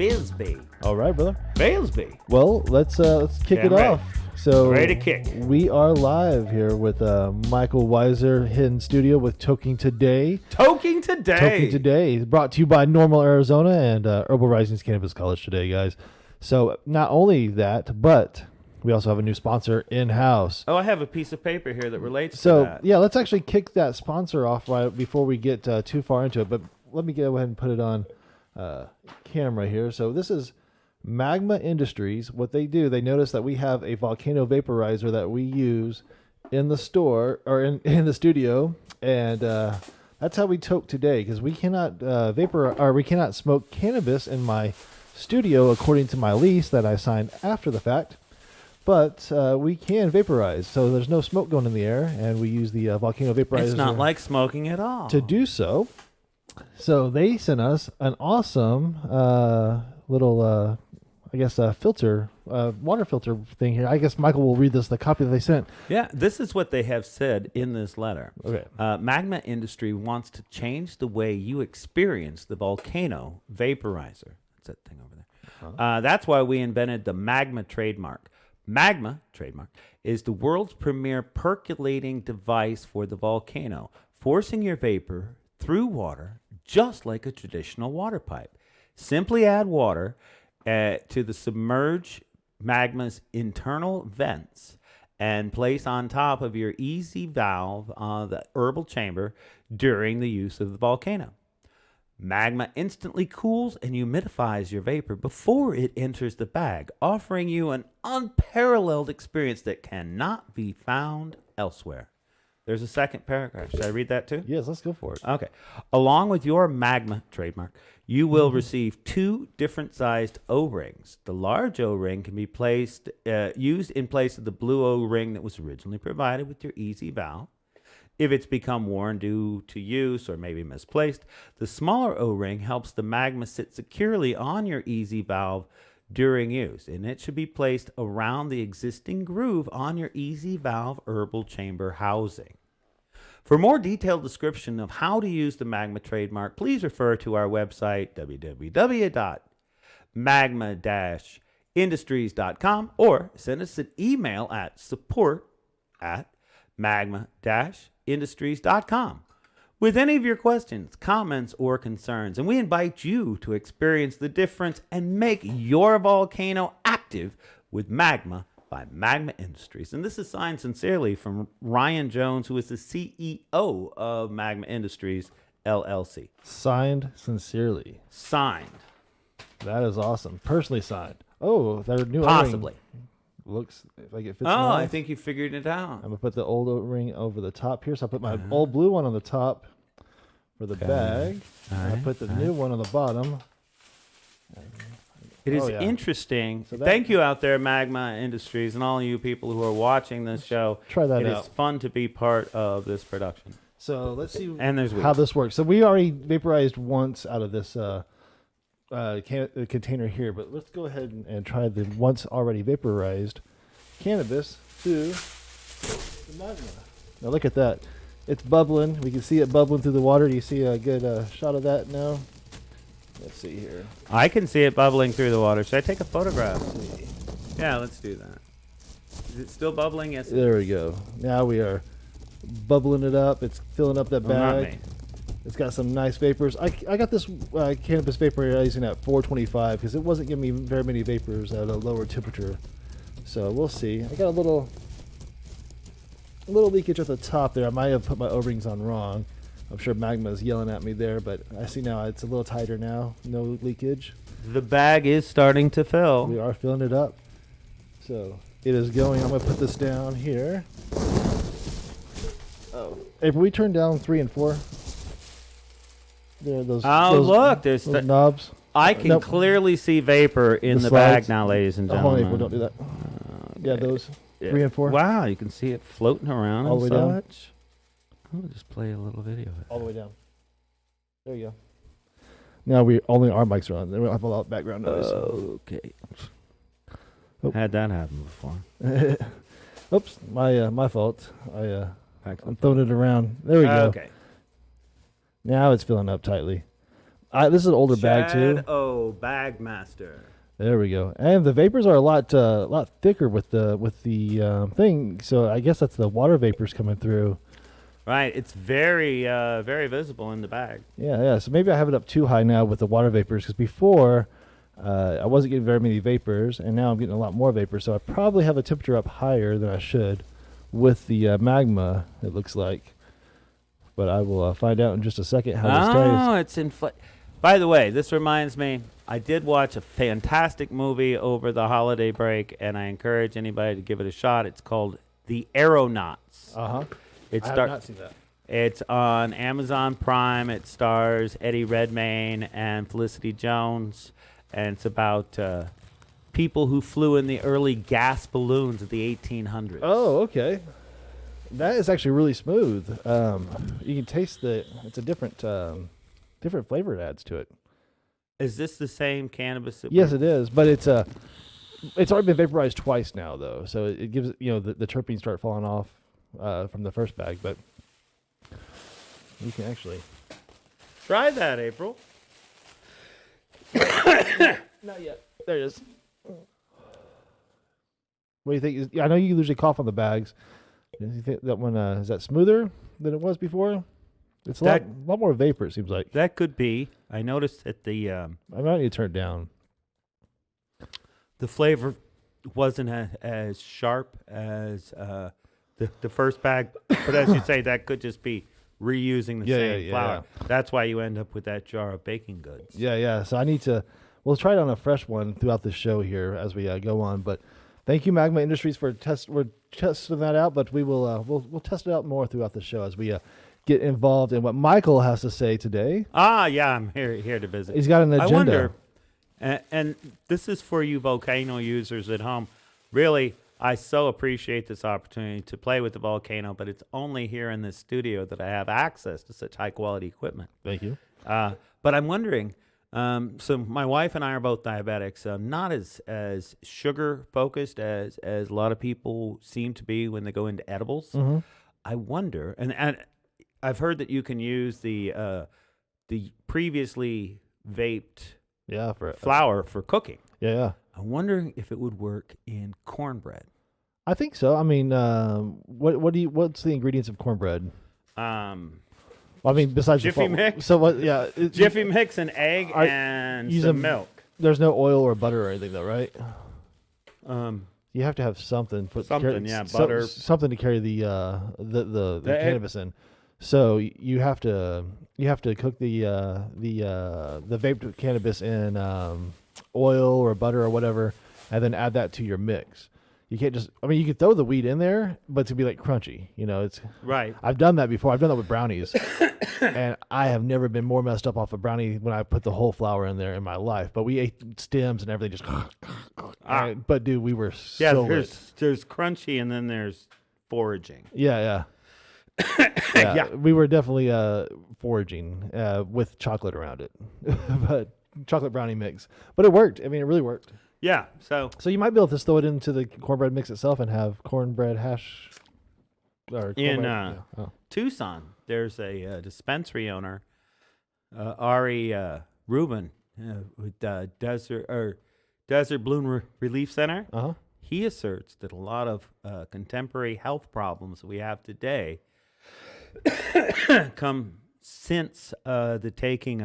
Bisbee. All right, brother. Bisbee. Well, let's kick it ready. off. So Ready to kick. We are live here with Mikel Weisser in studio with Toking Today. Toking Today. Brought to you by Normal Arizona and Herbal Risings Cannabis College today, guys. So not only that, but we also have a new sponsor in-house. Oh, I have a piece of paper here that relates to that. Yeah, let's actually kick that sponsor off right before we get too far into it. But let me go ahead and put it on camera here. So this is Magma Industries. What they do, they notice that we have a volcano vaporizer that we use in the store or in the studio, and that's how we toke today, because we cannot we cannot smoke cannabis in my studio according to my lease that I signed after the fact. But we can vaporize, so there's no smoke going in the air, and we use the volcano vaporizer. It's not like smoking at all. To do so. So they sent us an awesome little, filter, water filter thing here. I guess Michael will read the copy that they sent. Yeah, this is what they have said in this letter. Okay. Magma Industry wants to change the way you experience the volcano vaporizer. That's that thing over there. That's why we invented the Magma trademark. Magma trademark is the world's premier percolating device for the volcano, forcing your vapor through water just like a traditional water pipe. Simply add water to the submerged magma's internal vents and place on top of your easy valve the herbal chamber during the use of the volcano. Magma instantly cools and humidifies your vapor before it enters the bag, offering you an unparalleled experience that cannot be found elsewhere. There's a second paragraph. Should I read that too? Yes, let's go for it. Okay. Along with your Magma trademark, you will receive 2 different sized O-rings. The large O-ring can be used in place of the blue O-ring that was originally provided with your easy valve. If it's become worn due to use or maybe misplaced, the smaller O-ring helps the Magma sit securely on your easy valve during use, and it should be placed around the existing groove on your easy valve herbal chamber housing. For more detailed description of how to use the Magma trademark, please refer to our website, www.magma-industries.com, or send us an email at support@magma-industries.com with any of your questions, comments, or concerns. And we invite you to experience the difference and make your volcano active with Magma by Magma Industries. And this is signed sincerely from Ryan Jones, who is the CEO of Magma Industries, LLC. Signed sincerely. Signed. That is awesome. Personally signed. Oh, their new Possibly. O-ring looks like it fits. Oh, nice. I think you figured it out. I'm going to put the old O-ring over the top here. So I'll put my old blue one on the top for the bag. I'll put the new one on the bottom. It is interesting. So thank you out there, Magma Industries, and all you people who are watching this show. Try that out. It is fun to be part of this production. So let's see how this works. So we already vaporized once out of this container here, but let's go ahead and try the once already vaporized cannabis to the Magma. Now look at that. It's bubbling. We can see it bubbling through the water. Do you see a good shot of that now? Let's see here. I can see it bubbling through the water. Should I take a photograph? Yeah, let's do that. Is it still bubbling? Yes. There we go. Now we are bubbling it up. It's filling up that bag. Not me. It's got some nice vapors. I got this cannabis vaporizing at 425 because it wasn't giving me very many vapors at a lower temperature. So we'll see. I got a little leakage at the top there. I might have put my O-rings on wrong. I'm sure Magma is yelling at me there, but I see now it's a little tighter now. No leakage. The bag is starting to fill. We are filling it up. So it is going. I'm going to put this down here. Oh. Hey, we turn down 3 and 4. There, those look, there's those knobs. I can clearly see vapor in the bag now, ladies and gentlemen. April, don't do that. Yeah, those 3 and 4. Wow, you can see it floating around all the way down. I'll just play a little video of it. All the way down. There you go. Now only our mics are on. They don't have a lot of background noise. Okay. Oh. Had that happen before. Oops, my fault. I'm throwing it around. There we go. Okay. Now it's filling up tightly. This is an older bag too. Shadow Bagmaster. There we go. And the vapors are a lot thicker with the thing. So I guess that's the water vapors coming through. Right. It's very very visible in the bag. Yeah. So maybe I have it up too high now with the water vapors because before I wasn't getting very many vapors, and now I'm getting a lot more vapors. So I probably have the temperature up higher than I should with the magma. It looks like, but I will find out in just a second how this tastes. Oh, it's inflated. By the way, this reminds me, I did watch a fantastic movie over the holiday break, and I encourage anybody to give it a shot. It's called The Aeronauts. I It have not seen that. It's on Amazon Prime. It stars Eddie Redmayne and Felicity Jones, and it's about people who flew in the early gas balloons of the 1800s. Oh, okay. That is actually really smooth. You can taste it's a different flavor it adds to it. Is this the same cannabis? Yes, it is, but it's already been vaporized twice now, though. So it gives the terpenes start falling off from the first bag, but you can actually Try that, April. not yet. There it is. What do you think? I know you usually cough on the bags. Do you think that one is that smoother than it was before? It's a lot more vapor. It seems like That could be. I noticed that the I might need to turn it down. the flavor wasn't as sharp as the first bag, but as you say, that could just be reusing the same flour. That's why you end up with that jar of baking goods. Yeah. So I need to. We'll try it on a fresh one throughout the show here as we go on. But thank you, Magma Industries, for we're testing that out. But we will we'll test it out more throughout the show as we get involved in what Michael has to say today. Yeah, I'm here to visit. He's got an agenda. I wonder, and this is for you volcano users at home. Really, I so appreciate this opportunity to play with the volcano, but it's only here in this studio that I have access to such high quality equipment. Thank you. But I'm wondering, so my wife and I are both diabetics, not as sugar focused as a lot of people seem to be when they go into edibles. Mm-hmm. I wonder, and I've heard that you can use the previously vaped for flour for cooking. Yeah. I'm wondering if it would work in cornbread. I think so. I mean, what's the ingredients of cornbread? I mean, besides Jiffy mix. So what? Yeah, Jiffy mix, an egg, and some milk. There's no oil or butter or anything, though, right? Um, You have to have something for Something, butter. something to carry the cannabis in. So you have to cook the vaped cannabis in oil or butter or whatever, and then add that to your mix. You can't just. I mean, you could throw the weed in there, but to be like crunchy. It's right. I've done that before. I've done that with brownies, and I have never been more messed up off a brownie when I put the whole flour in there in my life. But we ate stems and everything just. But dude, we were so there's crunchy and then there's foraging. Yeah. We were definitely foraging with chocolate around it, but chocolate brownie mix. But it worked. I mean, it really worked. Yeah. So you might be able to just throw it into the cornbread mix itself and have cornbread hash. Or in Tucson, there's a dispensary owner, Ari Rubin, with Desert Bloom Relief Center. Uh-huh. He asserts that a lot of contemporary health problems that we have today come since the taking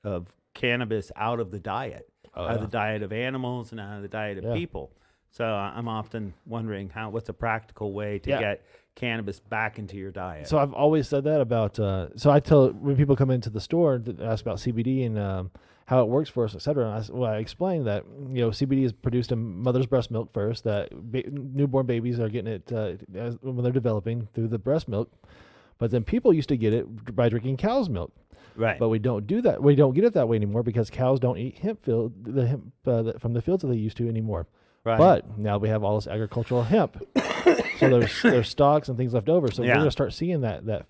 of cannabis out of the diet, out of the diet of animals and out of the diet of people. So I'm often wondering what's a practical way to get cannabis back into your diet. So I've always said that about. So I tell when people come into the store to ask about CBD and how it works for us, et cetera. I explain that CBD is produced in mother's breast milk first. That newborn babies are getting it when they're developing through the breast milk, but then people used to get it by drinking cow's milk. Right. But we don't do that. We don't get it that way anymore because cows don't eat hemp from the fields that they used to anymore. Right. But now we have all this agricultural hemp. So there's stalks and things left over. So we're going to start seeing that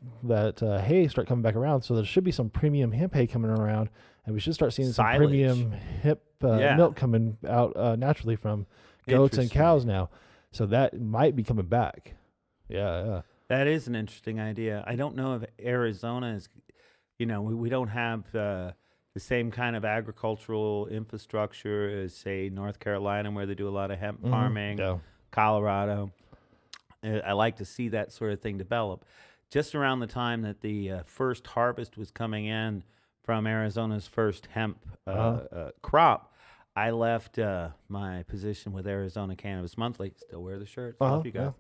hay start coming back around. So there should be some premium hemp hay coming around, and we should start seeing some premium hemp milk coming out naturally from goats and cows now. So that might be coming back. Yeah. That is an interesting idea. I don't know if Arizona is, we don't have the same kind of agricultural infrastructure as, say, North Carolina, where they do a lot of hemp farming, Yeah. Colorado. I like to see that sort of thing develop. Just around the time that the first harvest was coming in from Arizona's first hemp crop, I left my position with Arizona Cannabis Monthly. Still wear the shirt. Love you guys.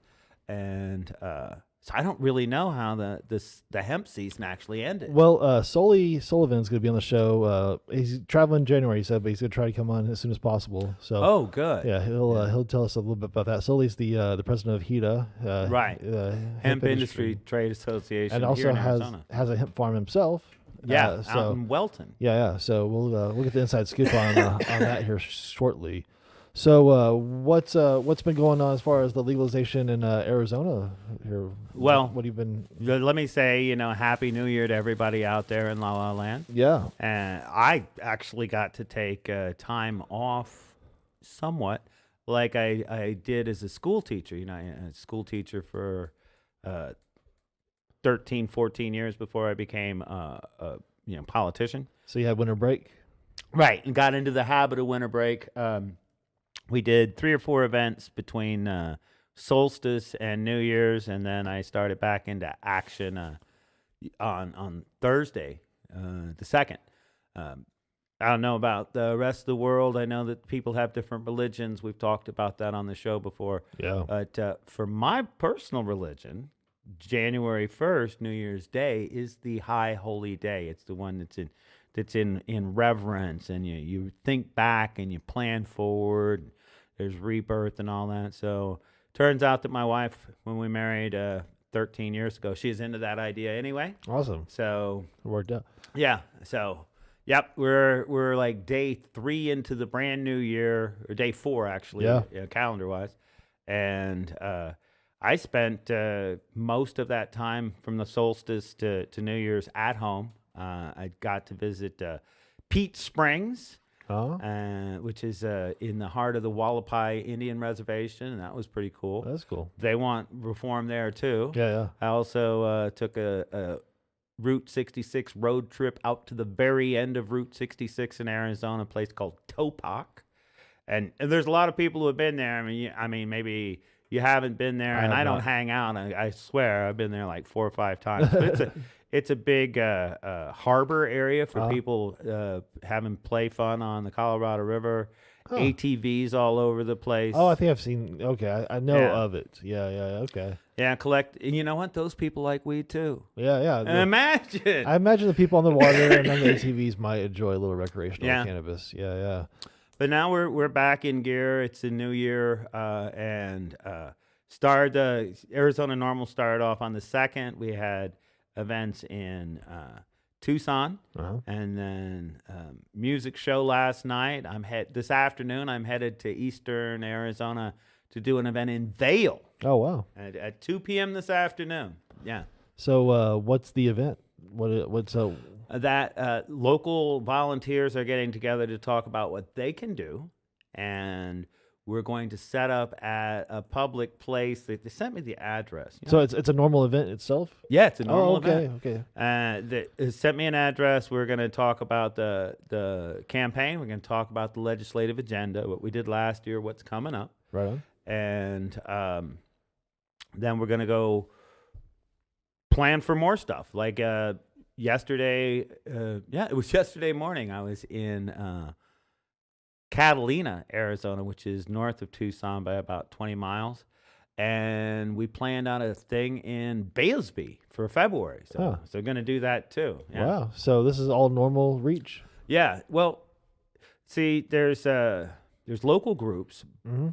And so I don't really know how the hemp season actually ended. Well, Sully Sullivan's going to be on the show. He's traveling in January, he said, but he's going to try to come on as soon as possible. So, good. yeah, he'll tell us a little bit about that. Sully's the president of HITA, Right. Hemp Industry Trade Association, and also here in Arizona. has a hemp farm himself. Yeah, so out in Welton. Yeah. So we'll get the inside scoop on that here shortly. So what's been going on as far as the legalization in Arizona here? Well, what have you been? Let me say, Happy New Year to everybody out there in La La Land. Yeah. And I actually got to take time off somewhat, like I did as a school teacher. A school teacher for 13, 14 years before I became a politician. So you had winter break? Right, and got into the habit of winter break. We did 3 or 4 events between solstice and New Year's, and then I started back into action on Thursday, the 2nd. I don't know about the rest of the world. I know that people have different religions. We've talked about that on the show before. Yeah. But for my personal religion, January 1st, New Year's Day, is the high holy day. It's the one that's in reverence, and you think back and you plan forward. There's rebirth and all that. So turns out that my wife, when we married 13 years ago, she's into that idea anyway. Awesome. So it worked out. Yeah. So yep, we're like day 3 into the brand new year, or day 4 actually, calendar wise, and I spent most of that time from the solstice to New Year's at home. I got to visit Peach Springs, which is in the heart of the Wallapai Indian Reservation, and that was pretty cool. That's cool. They want reform there too. Yeah. I also took a Route 66 road trip out to the very end of Route 66 in Arizona, a place called Toking. And there's a lot of people who have been there. I mean, maybe you haven't been there, and I don't hang out. I swear I've been there like 4 or 5 times. But it's a big harbor area for people having play fun on the Colorado River. ATVs all over the place. Oh, I think I've seen. Okay, I know of it. Yeah. Okay. Yeah, collect. You know what? Those people like weed too. Yeah. Imagine. I imagine the people on the water and on the ATVs might enjoy a little recreational cannabis. Yeah. But now we're back in gear. It's a new year, and Arizona Normal started off on the 2nd. We had events in Tucson, and then music show last night. This afternoon. I'm headed to Eastern Arizona to do an event in Vail. Oh wow! At 2 p.m. this afternoon. Yeah. So what's the event? What's that local volunteers are getting together to talk about what they can do, and we're going to set up at a public place. They sent me the address. So it's a normal event itself? Yeah, it's a normal event. Okay. They sent me an address. We're going to talk about the campaign. We're going to talk about the legislative agenda, what we did last year, what's coming up. Right on. And then we're going to go plan for more stuff. Like yesterday, it was yesterday morning. I was in Catalina, Arizona, which is north of Tucson by about 20 miles. And we planned out a thing in Bailesby for February. So going to do that too. Yeah. Wow. So this is all normal reach? Yeah. Well, see, there's local groups,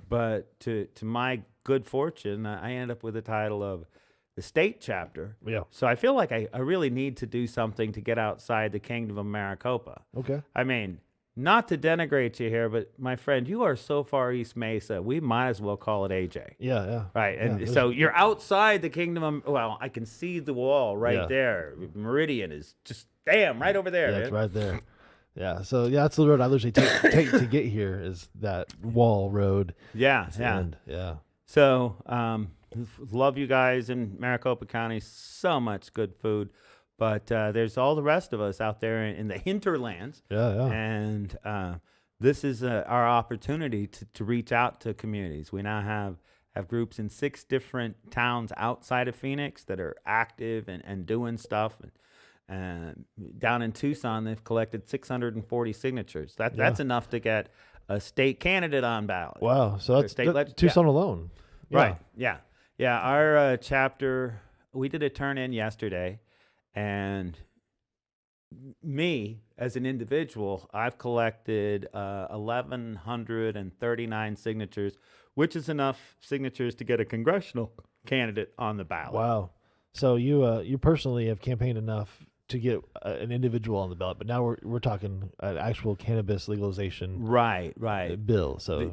but to my good fortune, I end up with the title of the state chapter. Yeah. So I feel like I really need to do something to get outside the kingdom of Maricopa. Okay. I mean, not to denigrate you here, but my friend, you are so far East Mesa, we might as well call it AJ. Yeah. Right. And so you're outside the kingdom of, well, I can see the wall right there. Meridian is just, right over there. Yeah, it's right there. Yeah. So that's the road I literally take to get here, is that wall road. Yeah. Yeah. So, love you guys in Maricopa County. So much good food. But there's all the rest of us out there in the hinterlands. Yeah. And this is our opportunity to reach out to communities. We now have groups in 6 different towns outside of Phoenix that are active and doing stuff. And down in Tucson, they've collected 640 signatures. That's enough to get a state candidate on ballot. Wow. So that's Tucson alone. Yeah. Right. Yeah. Yeah. Our chapter, we did a turn-in yesterday, and me as an individual, I've collected 1,139 signatures, which is enough signatures to get a congressional candidate on the ballot. Wow. So you personally have campaigned enough to get an individual on the ballot, but now we're talking an actual cannabis legalization right bill. So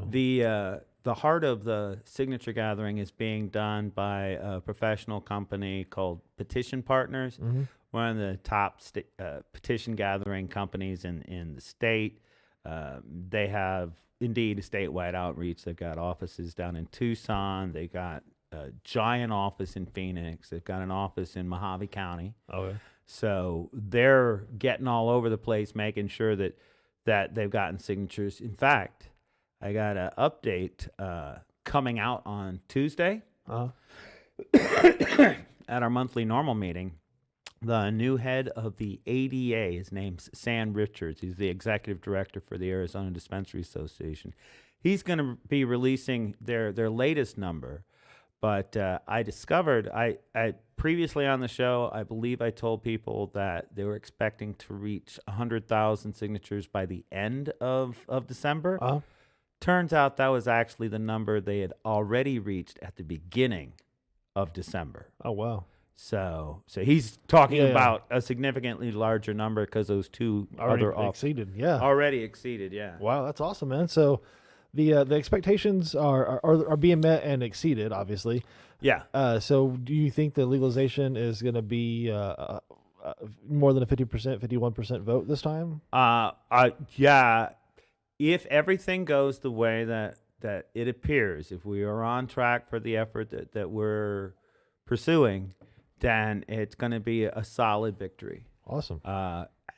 the heart of the signature gathering is being done by a professional company called Petition Partners, one of the top petition gathering companies in the state. They have indeed a statewide outreach. They've got offices down in Tucson. They got a giant office in Phoenix. They've got an office in Mojave County. Okay. So they're getting all over the place, making sure that they've gotten signatures. In fact, I got an update coming out on Tuesday at our monthly normal meeting. The new head of the ADA, his name's Sam Richards. He's the executive director for the Arizona Dispensary Association. He's going to be releasing their latest number. But I discovered, I previously on the show, I believe I told people that they were expecting to reach 100,000 signatures by the end of December. Turns out that was actually the number they had already reached at the beginning of December. Oh, wow. So he's talking about a significantly larger number because those two already other exceeded. Yeah. Already exceeded, yeah. Wow, that's awesome, man. So the expectations are being met and exceeded, obviously. Yeah. So do you think the legalization is going to be more than a 50%, 51% vote this time? Yeah. If everything goes the way that it appears, if we are on track for the effort that we're pursuing, then it's going to be a solid victory. Awesome.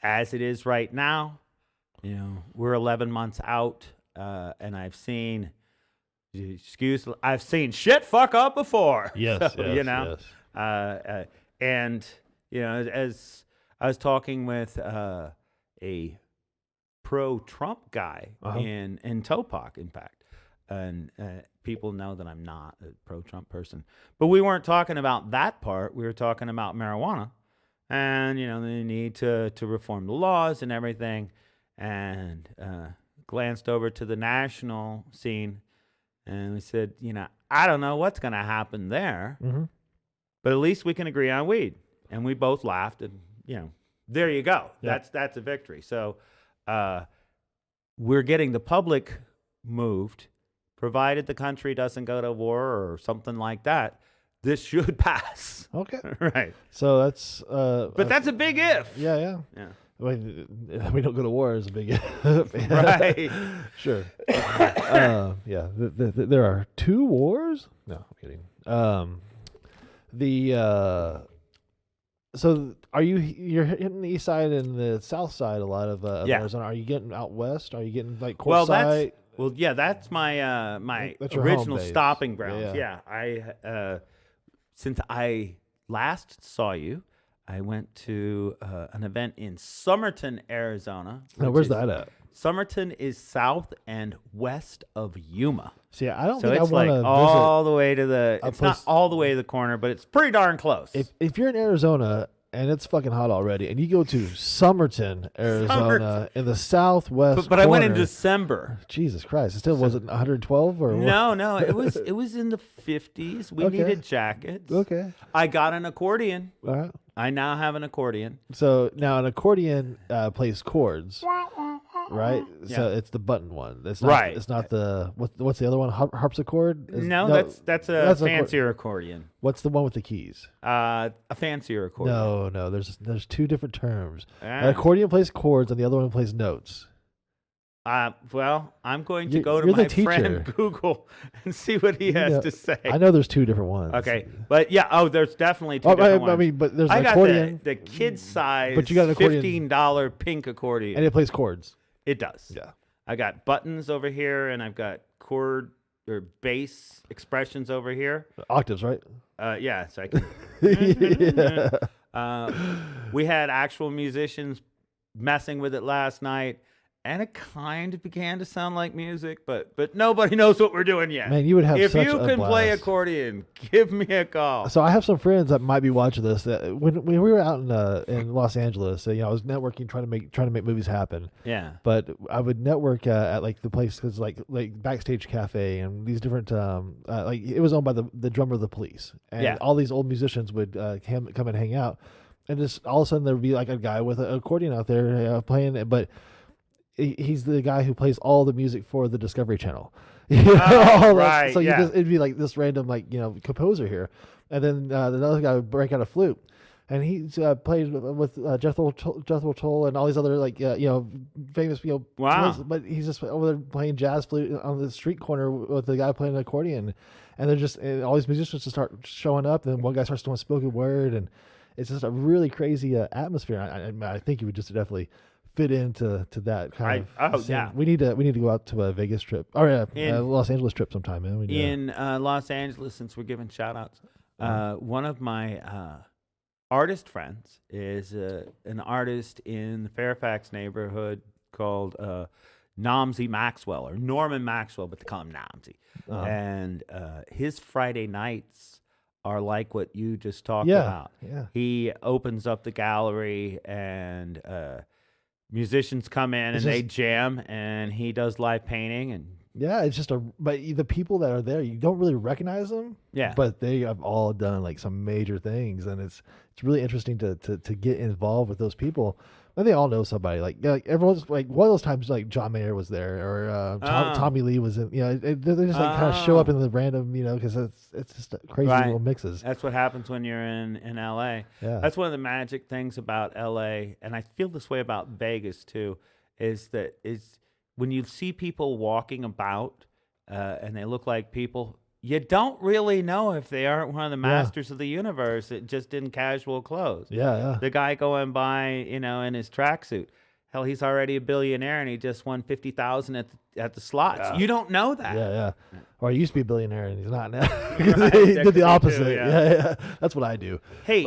As it is right now, we're 11 months out. And I've seen shit fuck up before. Yes, so, yes. And as I was talking with a pro-Trump guy in Topak, in fact, and people know that I'm not a pro-Trump person, but we weren't talking about that part. We were talking about marijuana, and the need to reform the laws and everything, and glanced over to the national scene, and we said, I don't know what's going to happen there, but at least we can agree on weed. And we both laughed, and there you go. Yeah. That's a victory. So we're getting the public moved, provided the country doesn't go to war or something like that. This should pass. Okay. Right. So that's but that's a big if. Yeah. I mean, we don't go to war is a big right. Sure. Yeah. There are 2 wars. No, I'm kidding. So you're hitting the east side and the south side a lot of Arizona. Are you getting out west? Are you getting like Quartzsite? That's my my that's your original home base. stopping grounds. Yeah. I since I last saw you, I went to an event in Somerton, Arizona. Now, where's that at? Somerton is south and west of Yuma. See, I don't so think I it's want to like all the way to the. It's not all the way to the corner, but it's pretty darn close. If you're in Arizona and it's fucking hot already, and you go to Somerton, Arizona, in the southwest, but I went in December. Jesus Christ! It still wasn't 112 or no. It was in the 50s. We needed jackets. Okay. I got an accordion. All right. I now have an accordion. So now an accordion plays chords, right? Yeah. So it's the button one. It's not, right. It's not the what's the other one? Harpsichord? No, that's a fancier accordion. What's the one with the keys? A fancier accordion. No. There's 2 different terms. An accordion plays chords, and the other one plays notes. Well, I'm going to You- go to you're the my friend teacher. Google and see what he has to say. I know there's two different ones. Okay, but yeah, there's definitely two Oh, different I ones. mean, but there's I an got accordion, the kid size, but you got an accordion. $15 pink accordion. and it plays chords. It does. Yeah. I got buttons over here, and I've got chord or bass expressions over here. Octaves, right? Yeah, so I can. We had actual musicians messing with it last night, and it kind of began to sound like music, but nobody knows what we're doing yet. Man, you would have if such you a can play blast. accordion, give me a call. So I have some friends that might be watching this. That when we were out in Los Angeles, I was networking, trying to make movies happen. Yeah. But I would network at like the places like Backstage Cafe and these different like it was owned by the drummer of the Police, and all these old musicians would come and hang out, and just all of a sudden there would be like a guy with an accordion out there playing it, but he's the guy who plays all the music for the Discovery Channel. Right. So yeah. it'd be like this random composer here, and then another guy would break out a flute, and he's played with Jethro Tull and all these other famous Wow. but he's just over there playing jazz flute on the street corner with the guy playing an accordion, and they're just all these musicians just start showing up, and then one guy starts doing spoken word, and it's just a really crazy atmosphere. I think you would just definitely fit into that kind of scene. Yeah. We need to go out to a Vegas trip or Los Angeles trip sometime, man. In Los Angeles, since we're giving shout outs, one of my artist friends is an artist in the Fairfax neighborhood called Nomsy Maxwell, or Norman Maxwell, but they call him Nomsy. And his Friday nights are like what you just talked about. Yeah. He opens up the gallery, and musicians come in and they jam, and he does live painting. And yeah, it's just but the people that are there, you don't really recognize them. Yeah. But they have all done like some major things, and it's really interesting to get involved with those people. And they all know somebody. Like everyone's like one of those times, like John Mayer was there, or Tommy Lee was in. They just like kind of show up in the random, because it's just crazy little mixes. That's what happens when you're in LA. Yeah. That's one of the magic things about LA, and I feel this way about Vegas too, is when you see people walking about and they look like people, you don't really know if they aren't one of the masters of the universe, just in casual clothes. Yeah. The guy going by, in his tracksuit. Hell, he's already a billionaire, and he just won $50,000 at the slots. Yeah. You don't know that. Yeah. Or he used to be a billionaire, and he's not now. Right, he that did the could be opposite. too, Yeah. That's what I do. Hey,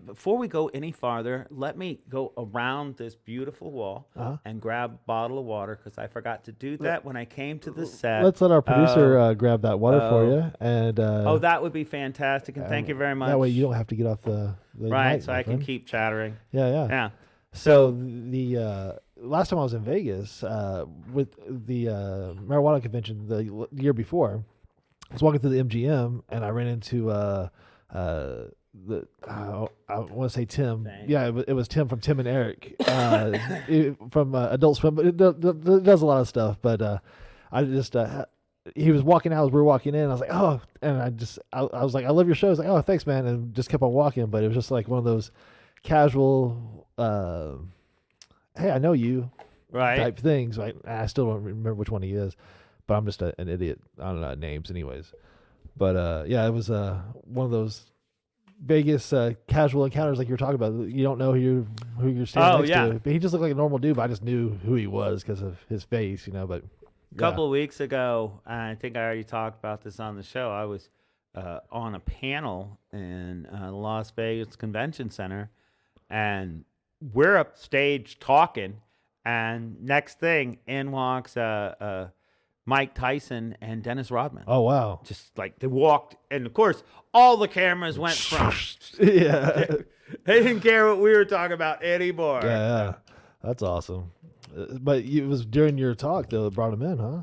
before we go any farther, let me go around this beautiful wall and grab a bottle of water, because I forgot to do that when I came to the set. Let's let our producer grab that water for you. And that would be fantastic, and thank you very much. That way you don't have to get off the right, mic, so my I can friend. keep chattering. Yeah. So the last time I was in Vegas with the marijuana convention the year before, I was walking through the MGM, and I ran into I want to say Tim. Thanks. Yeah, it was Tim from Tim and Eric from Adult Swim. But it does a lot of stuff. But I just he was walking out as we were walking in. I was like, oh, and I was like, I love your show. I was like, oh, thanks, man, and just kept on walking. But it was just like one of those casual, hey, I know you, type things. Like, I still don't remember which one he is, but I'm just an idiot. I don't know names, anyways. But yeah, it was one of those Vegas casual encounters like you were talking about. You don't know who you're standing next to. But he just looked like a normal dude. But I just knew who he was because of his face, But a couple of weeks ago, I think I already talked about this on the show. I was on a panel in the Las Vegas Convention Center, and we're upstage talking, and next thing, in walks Mike Tyson and Dennis Rodman. Oh, wow. Just like they walked, and of course, all the cameras went from. Yeah. They didn't care what we were talking about anymore. Yeah. That's awesome. But it was during your talk that brought him in, huh?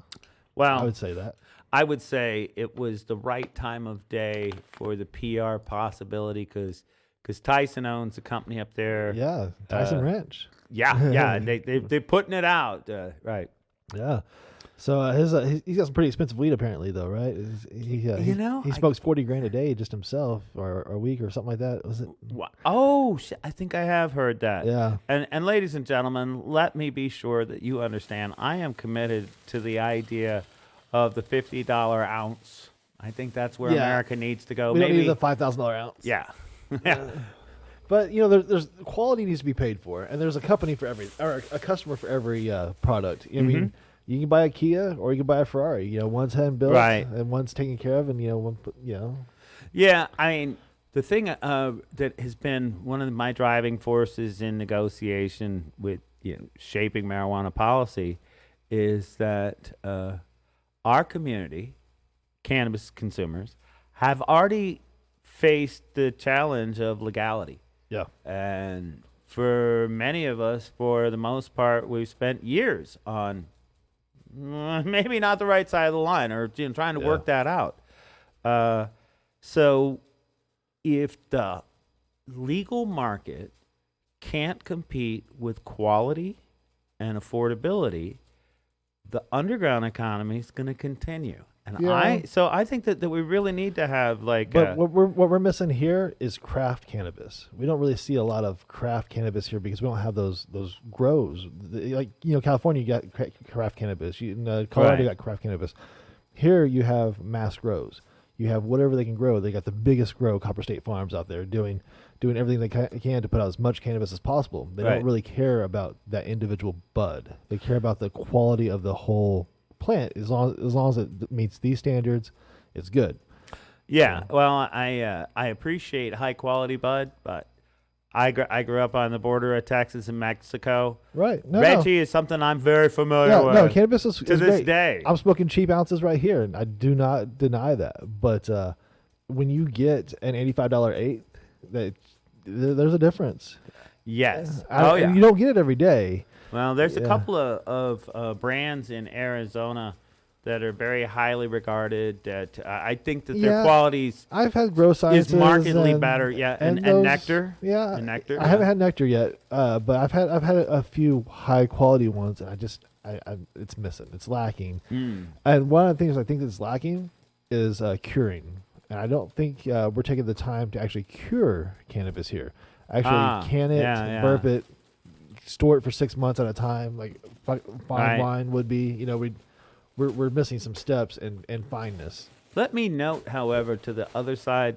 Well, I would say that. I would say it was the right time of day for the PR possibility, because Tyson owns a company up there. Yeah, Tyson Ranch. Yeah, and they're putting it out, right? Yeah. So he's got some pretty expensive weed apparently, though, right? He smokes 40 grand a day just himself, or a week, or something like that. Was it? Oh, shit, I think I have heard that. Yeah. And ladies and gentlemen, let me be sure that you understand. I am committed to the idea of the $50 ounce. I think that's where America needs to go. We Maybe don't need the $5,000 ounce. Yeah. Yeah. But there's quality needs to be paid for, and there's a company for every, or a customer for every product. I mean, you can buy a Kia or you can buy a Ferrari. One's hand built, Right. and one's taken care of, and one. Yeah, I mean, the thing that has been one of my driving forces in negotiation with shaping marijuana policy is that our community, cannabis consumers, have already faced the challenge of legality. Yeah. And for many of us, for the most part, we've spent years on maybe not the right side of the line, or trying to work that out. So if the legal market can't compete with quality and affordability, the underground economy is going to continue. And I think that we really need to have But what we're missing here is craft cannabis. We don't really see a lot of craft cannabis here because we don't have those grows. California, you got craft cannabis. Colorado, you got craft cannabis. Here you have mass grows. You have whatever they can grow. They got the biggest grow, Copper State Farms, out there doing everything they can to put out as much cannabis as possible. They don't really care about that individual bud. They care about the quality of the whole plant. As long as it meets these standards, it's good. Yeah. Well, I appreciate high quality bud, but I grew up on the border of Texas and Mexico. Right. Reggie is something I'm very familiar with. No, cannabis is to this great. day. I'm smoking cheap ounces right here, and I do not deny that. But when you get an $85 eighth, there's a difference. Yes. And you don't get it every day. Well, there's a couple of brands in Arizona that are very highly regarded. That I think that their qualities I've had grow sciences is markedly better. Yeah, and nectar. Yeah, and nectar. I haven't had nectar yet, but I've had a few high quality ones, and it's missing. It's lacking. And one of the things I think that's lacking is curing. And I don't think we're taking the time to actually cure cannabis here. Actually, can it, burp it, store it for 6 months at a time, like fine wine would be. We're missing some steps in fineness. Let me note, however, to the other side,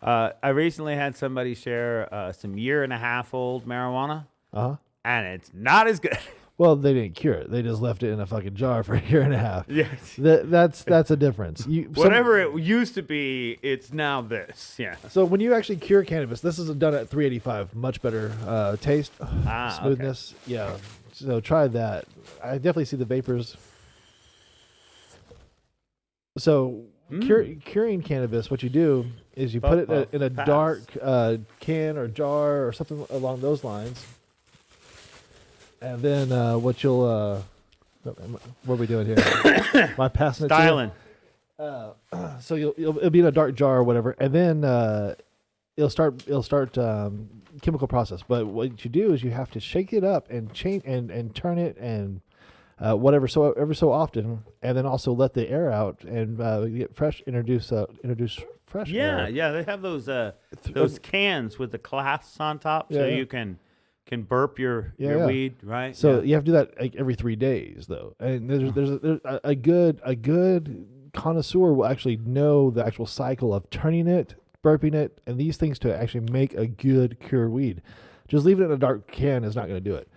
I recently had somebody share some 1.5-year-old marijuana, and it's not as good. Well, they didn't cure it. They just left it in a fucking jar for 1.5 years. Yes. That's a difference. Whatever it used to be, it's now this. Yeah. So when you actually cure cannabis, this is done at 385. Much better taste, smoothness. Okay. Yeah. So try that. I definitely see the vapors. So curing cannabis, what you do is you put it in a dark can or jar or something along those lines. And then what you'll what are we doing here? Am I passing it Styling. to you? So it'll be in a dark jar or whatever, and then it'll start chemical process. But what you do is you have to shake it up and change and turn it and whatever every so often, and then also let the air out and get fresh introduce fresh air. Yeah, they have those cans with the clasps on top, so you can burp your weed, right? So you have to do that like every 3 days, though. And there's a good connoisseur will actually know the actual cycle of turning it, burping it, and these things to actually make a good cure weed. Just leaving it in a dark can is not going to do it.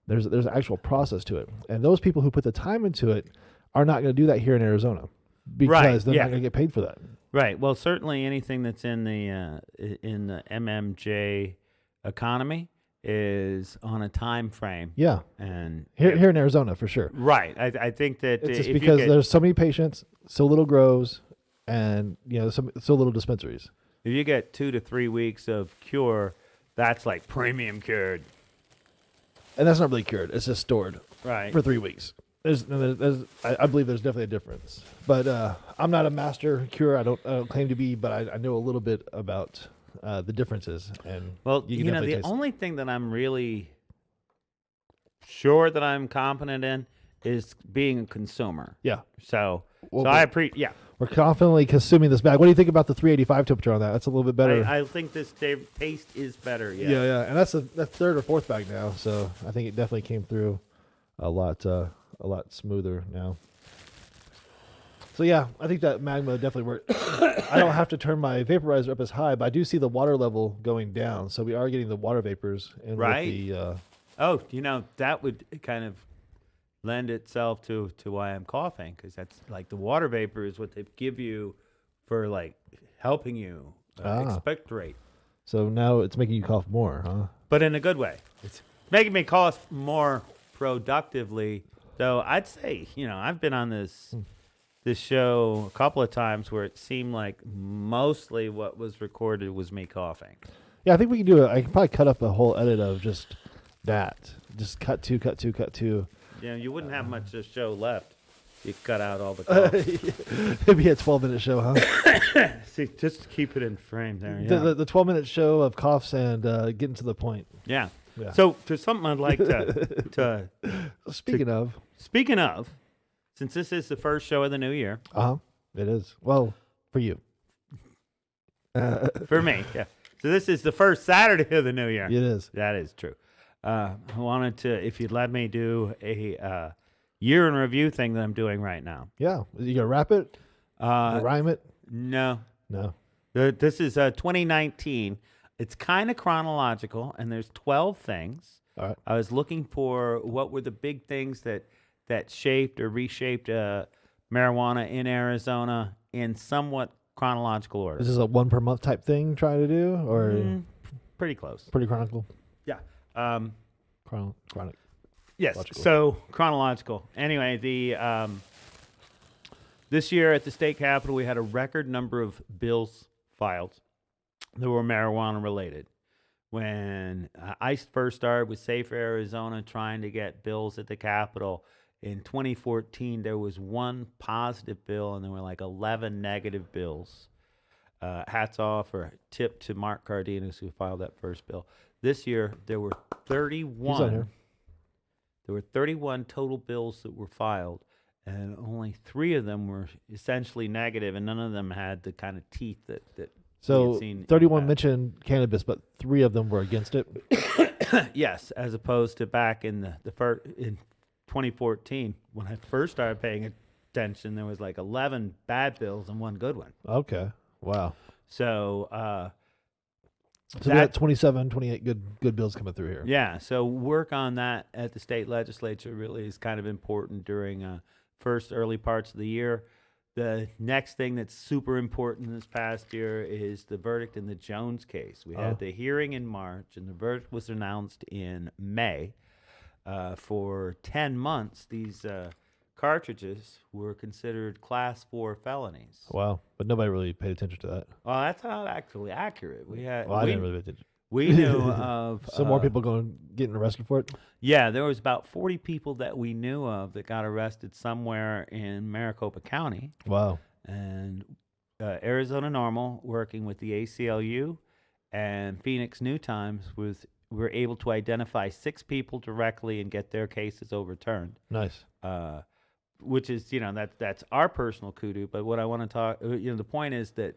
There's an actual process to it, and those people who put the time into it are not going to do that here in Arizona because they're not going to get paid for that. Right. Well, certainly anything that's in the MMJ economy is on a time frame. Yeah. And here in Arizona for sure. Right. I think that it's just because there's so many patients, so little grows, and so little dispensaries. If you get 2 to 3 weeks of cure, that's like premium cured. And that's not really cured. It's just stored for 3 weeks. I believe there's definitely a difference. But I'm not a master curer. I don't claim to be, but I know a little bit about the differences. And the only thing that I'm really sure that I'm competent in is being a consumer. Yeah. So, Well, so I appreciate. Yeah, we're confidently consuming this bag. What do you think about the 385 temperature on that? That's a little bit better. I think this taste is better. Yeah. Yeah, and that's the third or fourth bag now. So I think it definitely came through a lot smoother now. So yeah, I think that Magma definitely worked. I don't have to turn my vaporizer up as high, but I do see the water level going down. So we are getting the water vapors in Right. with the. Oh, that would kind of lend itself to why I'm coughing, because that's like the water vapor is what they give you for like helping you expectorate. So now it's making you cough more, huh? But in a good way. It's making me cough more productively. Though I'd say, I've been on this show a couple of times where it seemed like mostly what was recorded was me coughing. Yeah, I think we can do it. I can probably cut up a whole edit of just that. Just cut two. You wouldn't have much of the show left. You cut out all the coughs. Maybe a 12-minute show, huh? See, just to keep it in frame there. Yeah. The 12-minute show of coughs and getting to the point. Yeah. Yeah. So there's something I'd like to Speaking of, since this is the first show of the new year. it is. Well, for you. For me, yeah. So this is the first Saturday of the new year. It is. That is true. I wanted to, if you'd let me do a year in review thing that I'm doing right now. Yeah. You gonna wrap it? Rhyme it? No. This is 2019. It's kind of chronological, and there's 12 things. All right. I was looking for what were the big things that shaped or reshaped marijuana in Arizona in somewhat chronological order. Is this a one per month type thing trying to do, or pretty close? Pretty chronicle. Yeah. Chronic. Yes. Logical. So chronological. Anyway, this year at the state capitol, we had a record number of bills filed that were marijuana related. When I first started with Safe Arizona trying to get bills at the Capitol, in 2014, there was one positive bill and there were like 11 negative bills. Hats off or tip to Mark Cardenas who filed that first bill. This year, there were 31. He's on here. There were 31 total bills that were filed, and only 3 of them were essentially negative, and none of them had the kind of teeth that So we had seen 31 mentioned cannabis, but 3 of them were against it. Yes, as opposed to back in the first in 2014 when I first started paying attention, there was like 11 bad bills and 1 good one. Okay. Wow. So we got 27, 28 good bills coming through here. Yeah, so work on that at the state legislature really is kind of important during first early parts of the year. The next thing that's super important this past year is the verdict in the Jones case. We had the hearing in March, and the verdict was announced in May. For 10 months, these cartridges were considered Class 4 felonies. Wow, but nobody really paid attention to that. Well, that's not actually accurate. I didn't really pay attention. We knew of some more people getting arrested for it. Yeah, there was about 40 people that we knew of that got arrested somewhere in Maricopa County. Wow. And Arizona Normal, working with the ACLU and Phoenix New Times, were able to identify 6 people directly and get their cases overturned. Nice. Which is, that's our personal kudu. But what I want to talk, the point is that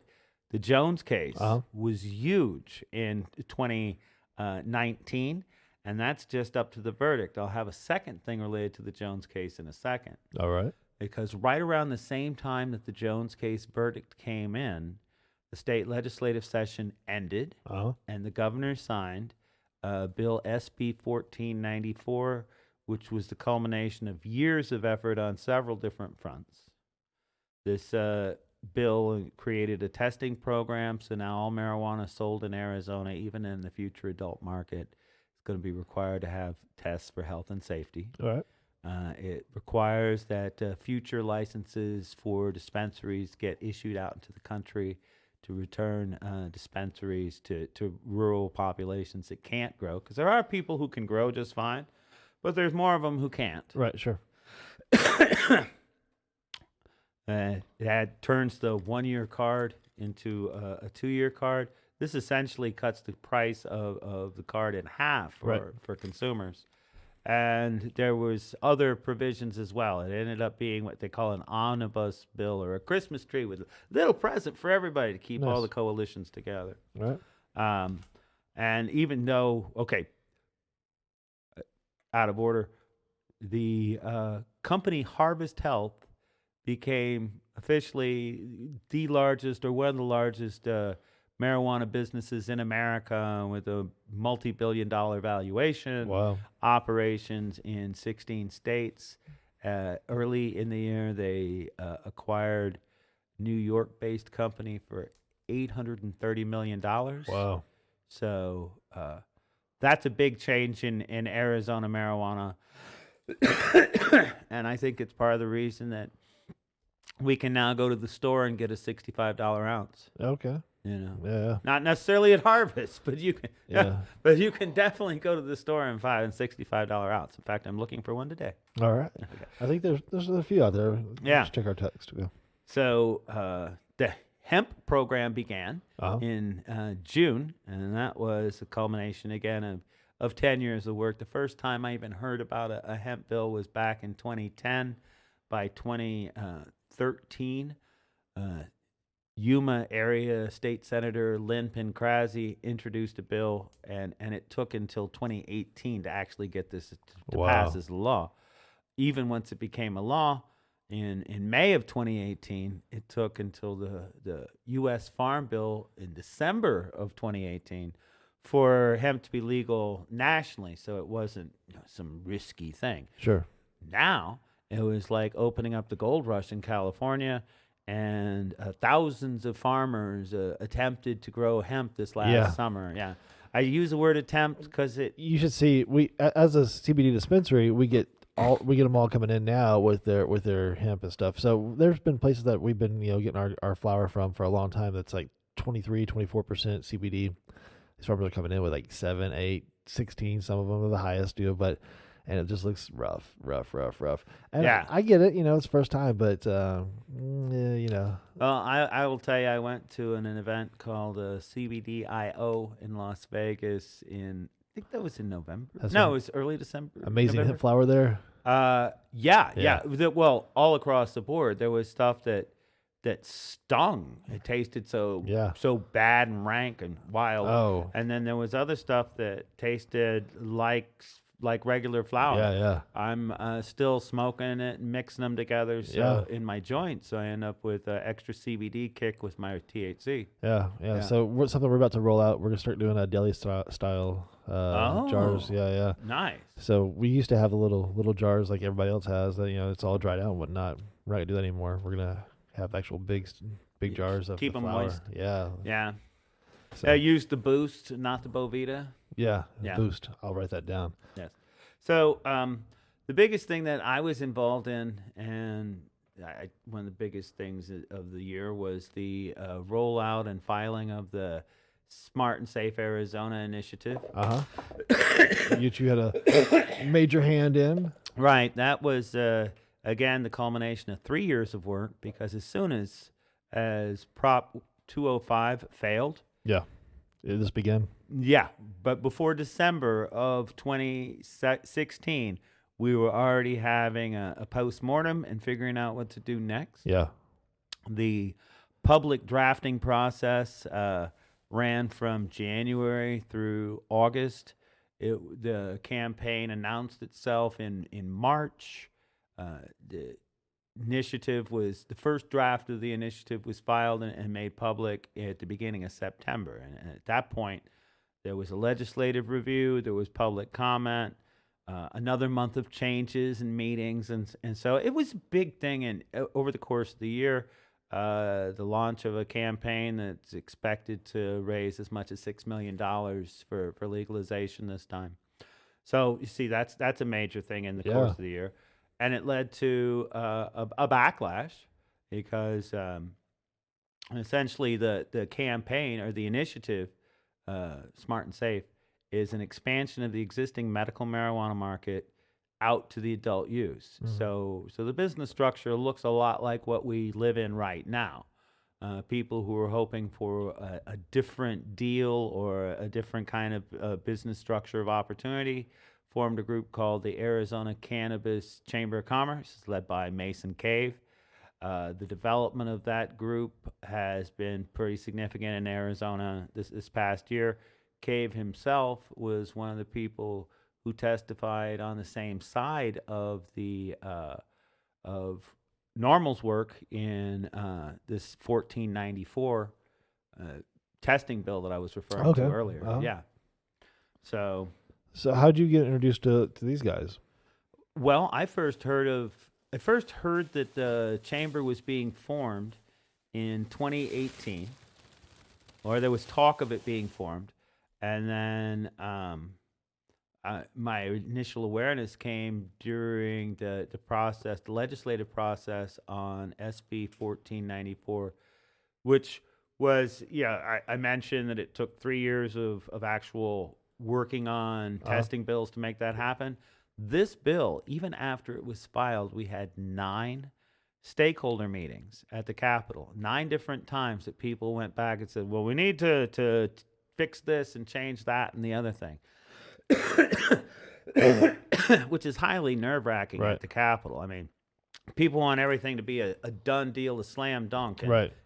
the Jones case was huge in 2019, and that's just up to the verdict. I'll have a second thing related to the Jones case in a second. All right. Because right around the same time that the Jones case verdict came in, the state legislative session ended, and the governor signed Bill SB 1494, which was the culmination of years of effort on several different fronts. This bill created a testing program, so now all marijuana sold in Arizona, even in the future adult market, is going to be required to have tests for health and safety. All right. It requires that future licenses for dispensaries get issued out into the country to return dispensaries to rural populations that can't grow, because there are people who can grow just fine, but there's more of them who can't. Right, sure. It turns the 1-year card into a 2-year card. This essentially cuts the price of the card in half for consumers. and there was other provisions as well. It ended up being what they call an omnibus bill or a Christmas tree with a little present for everybody to keep all Nice. the coalitions together. Right. And even though, okay, out of order, the company Harvest Health became officially the largest or one of the largest marijuana businesses in America with a multi-billion-dollar valuation, Wow. operations in 16 states. Early in the year, they acquired New York-based company for $830 million. Wow. So that's a big change in Arizona marijuana. And I think it's part of the reason that we can now go to the store and get a $65 ounce. Okay. You know, Yeah. not necessarily at Harvest, but you can. Yeah. But you can definitely go to the store and find a $65 ounce. In fact, I'm looking for one today. All right. I think there's a few out there. Yeah. Let's check our text. Yeah. So the hemp program began Uh-huh. in June, and that was a culmination again of 10 years of work. The first time I even heard about a hemp bill was back in 2010. By 2013, Yuma area State Senator Lynn Pancrazzi introduced a bill, and it took until 2018 to actually get this to Wow. pass as a law. Even once it became a law in May of 2018, it took until the U.S. Farm Bill in December of 2018 for hemp to be legal nationally, so it wasn't some risky thing. Sure. Now, it was like opening up the gold rush in California, and thousands of farmers attempted to grow hemp this last summer. Yeah. I use the word attempt because You should see as a CBD dispensary, we get them all coming in now with their hemp and stuff. So there's been places that we've been getting our flower from for a long time that's like 23, 24% CBD. These farmers are coming in with like 7, 8, 16. Some of them are the highest, and it just looks rough. And Yeah. I get it, it's first time, but Well, I will tell you, I went to an event called CBD.io in Las Vegas I think that was in November. That's No, right. it was early December. amazing November. hemp flower there. Yeah. Yeah. Well, all across the board, there was stuff that stung. It tasted so bad and rank and wild. Oh. And then there was other stuff that tasted like regular flour. Yeah. I'm still smoking it and mixing them together in my joints. So I end up with extra CBD kick with my THC. Yeah. So something we're about to roll out. We're gonna start doing a deli style jars. Yeah. Nice. So we used to have the little jars like everybody else has. That it's all dried out and whatnot. We're not gonna do that anymore. We're gonna have actual big jars of Keep the 'em flour. moist. Yeah. Yeah. So, Use the Boost, not the Bovita. yeah. Yeah. Boost. I'll write that down. Yes. So the biggest thing that I was involved in, and one of the biggest things of the year was the rollout and filing of the Smart and Safe Arizona initiative. You had a major hand in. Right. That was, again, the culmination of 3 years of work, because as soon as Prop 205 failed. Yeah. This began. Yeah. But before December of 2016, we were already having a postmortem and figuring out what to do next. Yeah. The public drafting process ran from January through August. The campaign announced itself in March. The first draft of the initiative was filed and made public at the beginning of September. And at that point, there was a legislative review, there was public comment, another month of changes and meetings. And so it was a big thing. And over the course of the year, the launch of a campaign that's expected to raise as much as $6 million for legalization this time. So you see, that's a major thing in the course of the year. And it led to a backlash because essentially the campaign or the initiative, Smart and Safe, is an expansion of the existing medical marijuana market out to the adult use. Mm-hmm. So the business structure looks a lot like what we live in right now. People who are hoping for a different deal or a different kind of business structure of opportunity formed a group called the Arizona Cannabis Chamber of Commerce. It's led by Mason Cave. The development of that group has been pretty significant in Arizona this past year. Cave himself was one of the people who testified on the same side of the of Normal's work in this 1494 testing bill that I was referring to earlier. Uh-huh. Yeah. So how'd you get introduced to these guys? well, I first heard that the chamber was being formed in 2018, or there was talk of it being formed, and then my initial awareness came during the legislative process on SB 1494, which was, I mentioned that it took 3 years of actual working on testing bills to make that happen. This bill, even after it was filed, we had 9 stakeholder meetings at the Capitol, 9 different times that people went back and said, well, we need to fix this and change that and the other thing, which is highly nerve-wracking at the Capitol. I mean, people want everything to be a done deal, a slam dunk.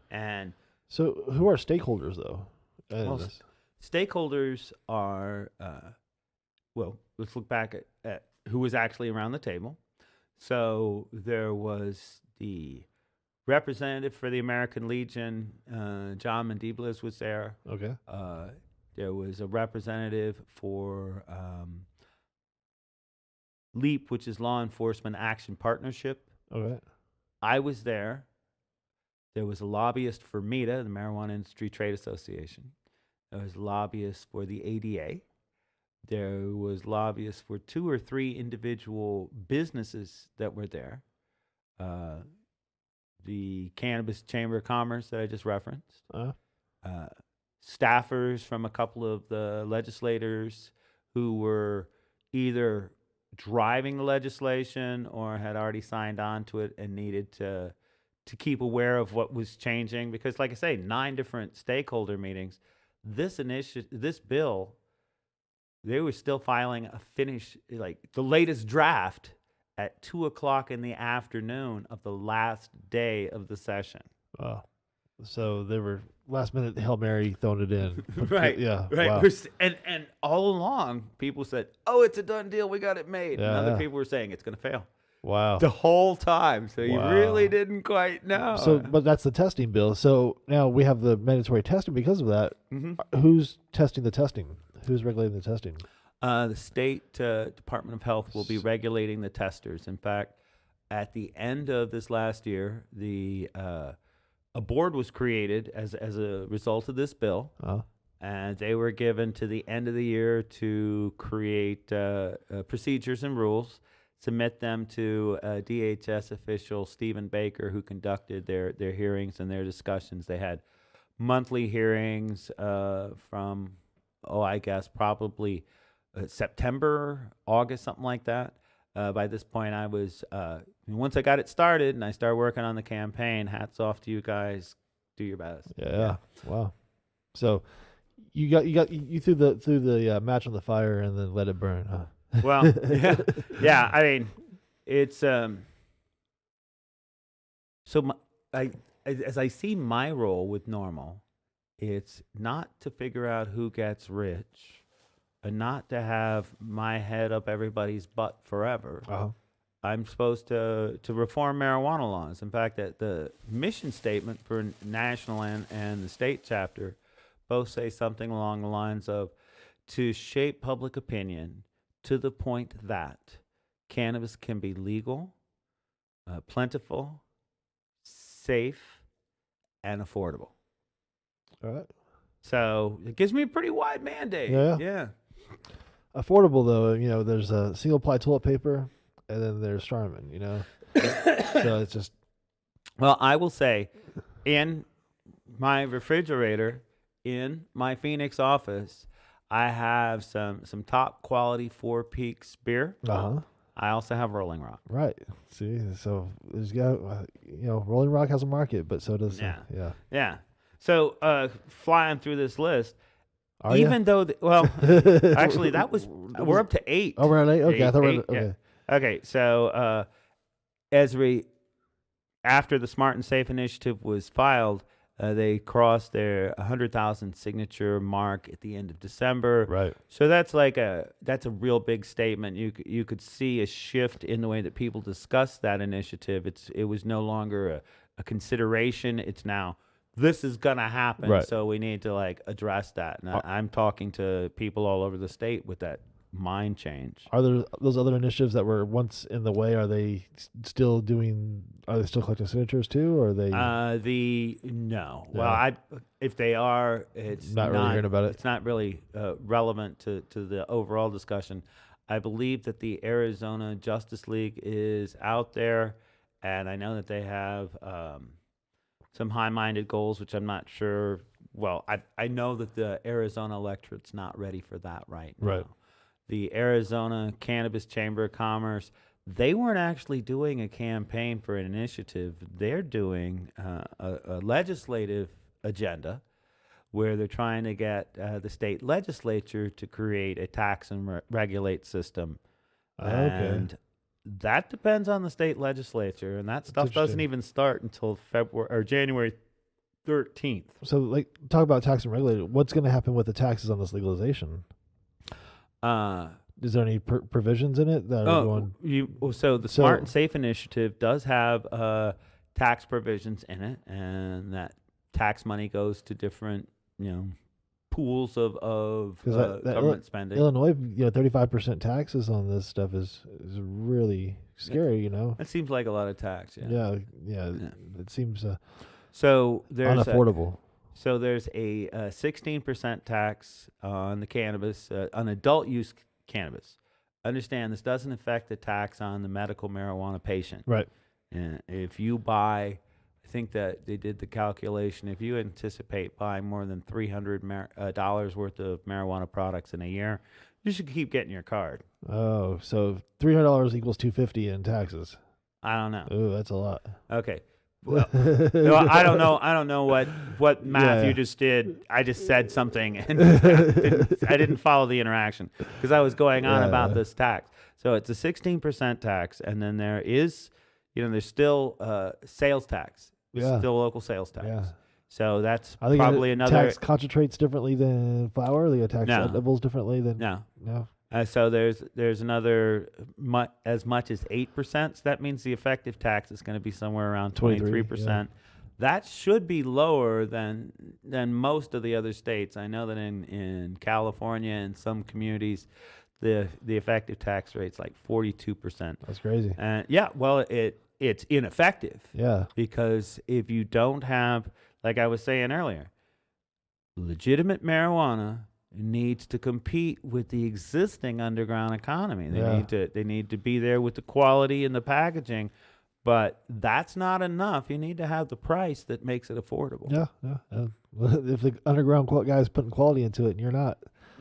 And so who are stakeholders, though? Well, stakeholders are, let's look back at who was actually around the table. So there was the representative for the American Legion, John Mandiblis was there. Okay. There was a representative for LEAP, which is Law Enforcement Action Partnership. Okay. I was there. There was a lobbyist for META, the Marijuana Industry Trade Association. There was lobbyists for the ADA. There was lobbyists for 2 or 3 individual businesses that were there. The Cannabis Chamber of Commerce that I just referenced. Staffers from a couple of the legislators who were either driving the legislation or had already signed on to it and needed to keep aware of what was changing. Because, like I say, 9 different stakeholder meetings. This bill, they were still filing the latest draft at 2:00 in the afternoon of the last day of the session. Wow. So they were last minute Hail Mary throwing it in. Right. Yeah. Right. Wow. And all along, people said, "Oh, it's a done deal. We got it made." And other Yeah. people were saying it's going to fail. Wow. The whole time. So you really didn't quite know. So, but that's the testing bill. So now we have the mandatory testing because of that. Mm-hmm. Who's testing the testing? Who's regulating the testing? The state Department of Health will be regulating the testers. In fact, at the end of this last year, a board was created as a result of this bill, and they were given to the end of the year to create procedures and rules, submit them to DHS official Stephen Baker, who conducted their hearings and their discussions. They had monthly hearings from, I guess, probably September, August, something like that. By this point, I was once I got it started and I started working on the campaign. Hats off to you guys. Do your best. Yeah. Wow. So you threw the match on the fire and then let it burn, huh? Well, yeah. I mean, it's as I see my role with Normal, it's not to figure out who gets rich, and not to have my head up everybody's butt forever. I'm supposed to reform marijuana laws. In fact, that the mission statement for national and the state chapter both say something along the lines of to shape public opinion to the point that cannabis can be legal, plentiful, safe, and affordable. All right. So it gives me a pretty wide mandate. Yeah. Affordable, though, there's a single ply toilet paper and then there's Charmin, So it's just. Well, I will say, in my refrigerator, in my Phoenix office, I have some top quality Four Peaks beer. I also have Rolling Rock. Right. See, so there's Rolling Rock has a market, but so does Yeah. So flying through this list, Are ya? Even though, actually, we're up to 8. Oh, we're at 8? Okay, I thought we were, Yeah. okay. Okay, so as we after the Smart and Safe initiative was filed, they crossed their 100,000 signature mark at the end of December. Right. So that's a real big statement. You could see a shift in the way that people discuss that initiative. It was no longer a consideration. It's now this is gonna happen. Right. So we need to address that. And I'm talking to people all over the state with that mind change. Are there those other initiatives that were once in the way? Are they still collecting signatures too, or are they? No. Well, if they are, it's Not really hearing about it. It's not really relevant to the overall discussion. I believe that the Arizona Justice League is out there, and I know that they have some high-minded goals, which I'm not sure. Well, I know that the Arizona electorate's not ready for that right now. Right. The Arizona Cannabis Chamber of Commerce, they weren't actually doing a campaign for an initiative. They're doing a legislative agenda where they're trying to get the state legislature to create a tax and regulate system. Okay. And that depends on the state legislature, and that stuff doesn't even start until February or January 13th. So, talk about tax and regulate. What's going to happen with the taxes on this legalization? Is there any provisions in it that are going? So the Smart and Safe initiative does have tax provisions in it, and that tax money goes to different pools of government spending. Illinois, 35% taxes on this stuff is really scary. It seems like a lot of tax. Yeah. It seems so there's unaffordable. So there's a 16% tax on the cannabis, on adult use cannabis. Understand, this doesn't affect the tax on the medical marijuana patient. Right. And if you buy, I think that they did the calculation, if you anticipate buying more than $300 worth of marijuana products in a year, you should keep getting your card. Oh, so $300 equals $250 in taxes. I don't know. Oh, that's a lot. Okay. Well, I don't know. I don't know what math you just did. I just said something, and I didn't follow the interaction because I was going on about this tax. So it's a 16% tax, and then there is, there's still sales tax. Yeah. Still local sales tax. Yeah. So that's I think probably another tax concentrates differently than flour. They tax edibles differently than no. So there's another as much as 8%. So that means the effective tax is going to be somewhere around 23%. Yeah. That should be lower than most of the other states. I know that in California and some communities, the effective tax rate's like 42%. That's crazy. Well, it's ineffective. Yeah. Because if you don't have, like I was saying earlier, legitimate marijuana needs to compete with the existing underground economy. They need to be there with the quality and the packaging, but that's not enough. You need to have the price that makes it affordable. Yeah. If the underground guy's putting quality into it and you're not,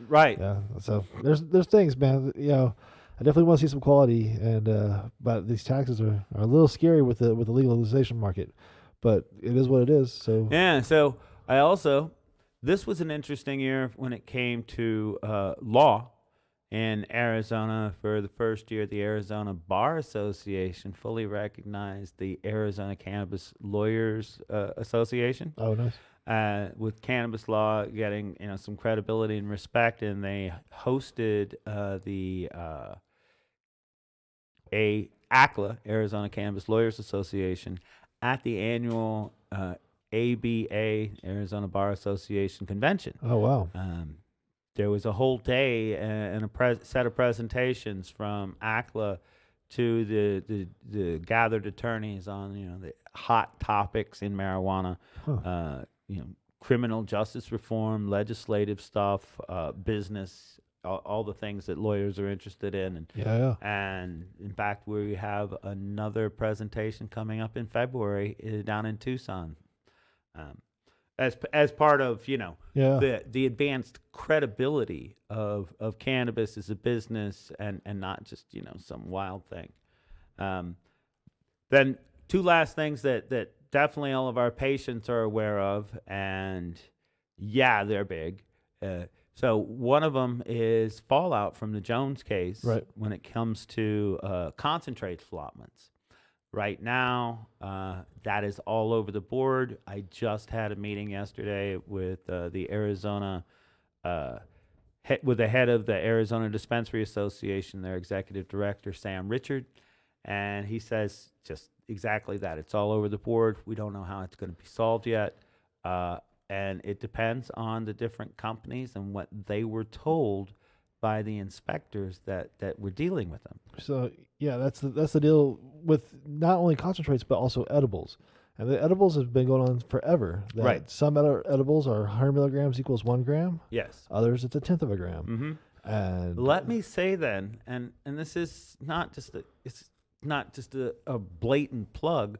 right? Yeah. So there's things, man. I definitely want to see some quality, and but these taxes are a little scary with the legalization market, but it is what it is. So yeah. So I also. This was an interesting year when it came to law in Arizona. For the first year, the Arizona Bar Association fully recognized the Arizona Cannabis Lawyers Association. Oh, nice. With cannabis law getting some credibility and respect, and they hosted the ACLA, Arizona Cannabis Lawyers Association, at the annual ABA, Arizona Bar Association convention. Oh, wow. There was a whole day and a set of presentations from ACLA to the gathered attorneys on the hot topics in marijuana, criminal justice reform, legislative stuff, business, all the things that lawyers are interested in. And in fact, we have another presentation coming up in February down in Tucson. As part of the advanced credibility of cannabis as a business and not just some wild thing. Then two last things that definitely all of our patients are aware of, and they're big. So one of them is fallout from the Jones case Right. when it comes to concentrate allotments. Right now, that is all over the board. I just had a meeting yesterday with the Arizona, with the head of the Arizona Dispensary Association, their executive director, Sam Richard, and he says just exactly that. It's all over the board. We don't know how it's going to be solved yet. And it depends on the different companies and what they were told by the inspectors that were dealing with them. So yeah, that's the deal with not only concentrates but also edibles, and the edibles have been going on forever. That Right. Some edibles are 100 milligrams equals 1 gram. Yes. Others it's a tenth of a gram. Mm-hmm. And Let me say then, and this is not just a blatant plug,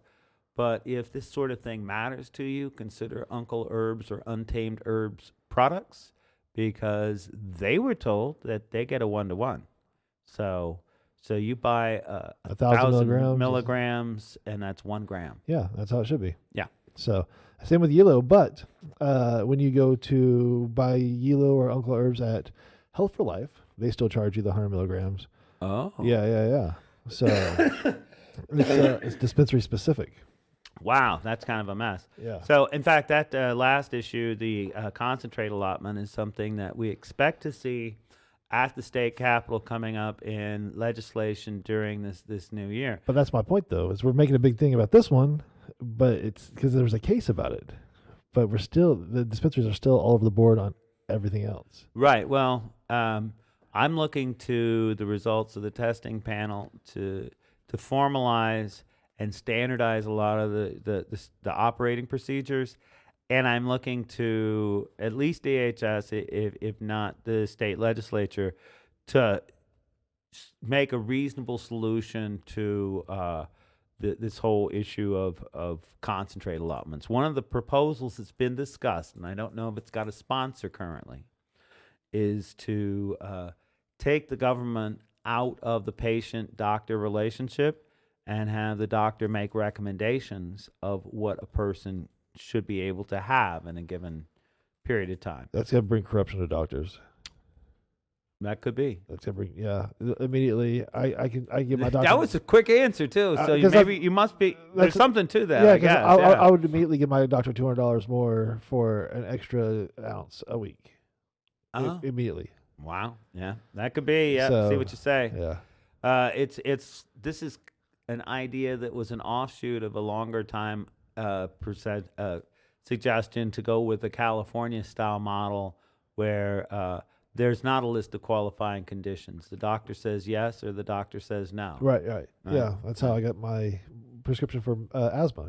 but if this sort of thing matters to you, consider Uncle Herbs or Untamed Herbs products, because they were told that they get a 1-to-1. So you buy 1,000 milligrams, and that's 1 gram. Yeah, that's how it should be. Yeah. So same with Yelo, but when you go to buy Yelo or Uncle Herbs at Health for Life, they still charge you the 100 milligrams. Oh. Yeah. So it's dispensary specific. Wow, that's kind of a mess. Yeah. So, in fact, that last issue, the concentrate allotment, is something that we expect to see at the state capitol coming up in legislation during this new year. But that's my point, though, is we're making a big thing about this one, but it's because there's a case about it. But the dispensaries are still all over the board on everything else. Right. Well, I'm looking to the results of the testing panel to formalize and standardize a lot of the operating procedures, and I'm looking to at least DHS, if not the state legislature, to make a reasonable solution to this whole issue of concentrate allotments. One of the proposals that's been discussed, and I don't know if it's got a sponsor currently, is to take the government out of the patient-doctor relationship and have the doctor make recommendations of what a person should be able to have in a given period of time. That's going to bring corruption to doctors. That could be. That's going to bring, immediately. I can get my doctor. That was a quick answer, too. So you must be, there's something to that. Yeah, I guess. I would immediately give my doctor $200 more for an extra ounce a week. Immediately. Wow. Yeah, that could be. Yeah. So, see what you say. Yeah. This is an idea that was an offshoot of a longer time suggestion to go with the California style model where there's not a list of qualifying conditions. The doctor says yes or the doctor says no. Right. Yeah, that's how I got my prescription for asthma.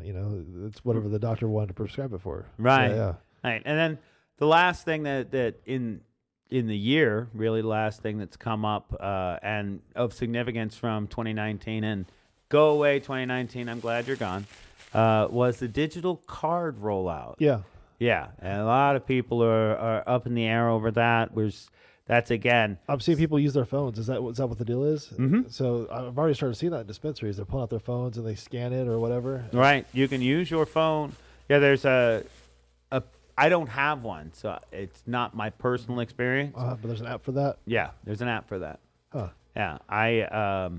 It's whatever the doctor wanted to prescribe it for. Right. Yeah. Right. And then the last thing that in the year, really the last thing that's come up and of significance from 2019, and go away 2019, I'm glad you're gone, was the digital card rollout. Yeah. Yeah, and a lot of people are up in the air over that. That's again. I'm seeing people use their phones. Is that what the deal is? Mm-hmm. So I've already started seeing that in dispensaries. They're pulling out their phones and they scan it or whatever. Right, you can use your phone. Yeah, there's I don't have one, so it's not my personal experience. But there's an app for that? Yeah, there's an app for that. Huh. Yeah, I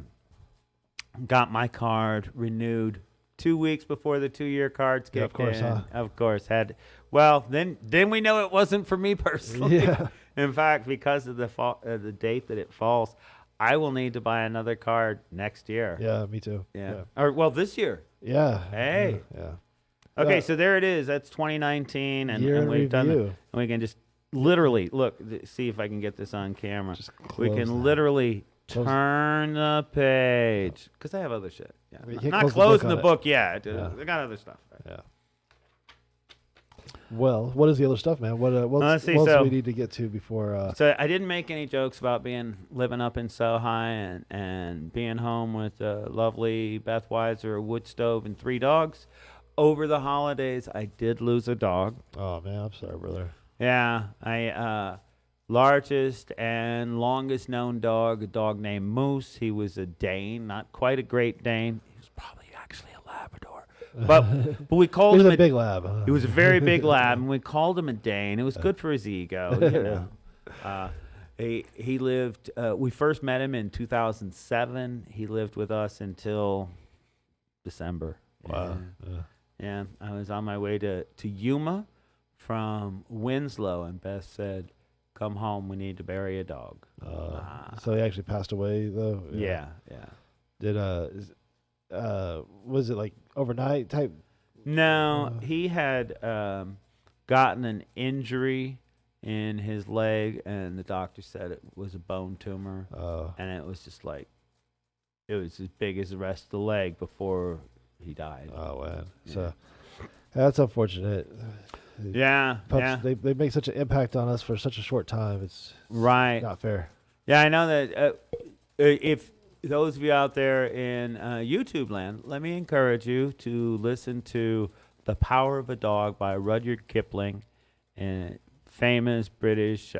got my card renewed 2 weeks before the 2-year cards kicked of course, in. huh? Of course, then we know it wasn't for me personally. Yeah. In fact, because of the date that it falls, I will need to buy another card next year. Yeah, me too. Yeah. Or this year. Yeah. Hey. Yeah. Okay, Yeah. so there it is. That's 2019, and Year in we've done it. review. And we can just literally look, see if I can get this on camera. Just We close can that. literally Close- turn the page because I have other shit. Yeah, I mean, you I'm can't not close the book closing on the it. book yet. Yeah. I got other stuff. Yeah. Well, what is the other stuff, man? What Let's see, else so- do we need to get to before? So I didn't make any jokes about living up in Sohi and being home with lovely Beth Weiser, a wood stove, and 3 dogs. Over the holidays, I did lose a dog. Oh man, I'm sorry, brother. Yeah, I largest and longest known dog, a dog named Moose. He was a Dane, not quite a Great Dane. He was probably actually a Labrador, but we called He him was a big lab. He was a very big lab, and we called him a Dane. It was good for his ego, you know. He lived. We first met him in 2007. He lived with us until December. Wow. Yeah, I was on my way to Yuma from Winslow, and Beth said, "Come home. We need to bury a dog." So he actually passed away though. Yeah. Did was it like overnight type? No, he had gotten an injury in his leg, and the doctor said it was a bone tumor, and it was just like it was as big as the rest of the leg before he died. Oh man, Yeah. so that's unfortunate. Yeah, Pups, they make such an impact on us for such a short time. It's right. not fair. Yeah, I know that. If those of you out there in YouTube land, let me encourage you to listen to "The Power of a Dog" by Rudyard Kipling, and famous British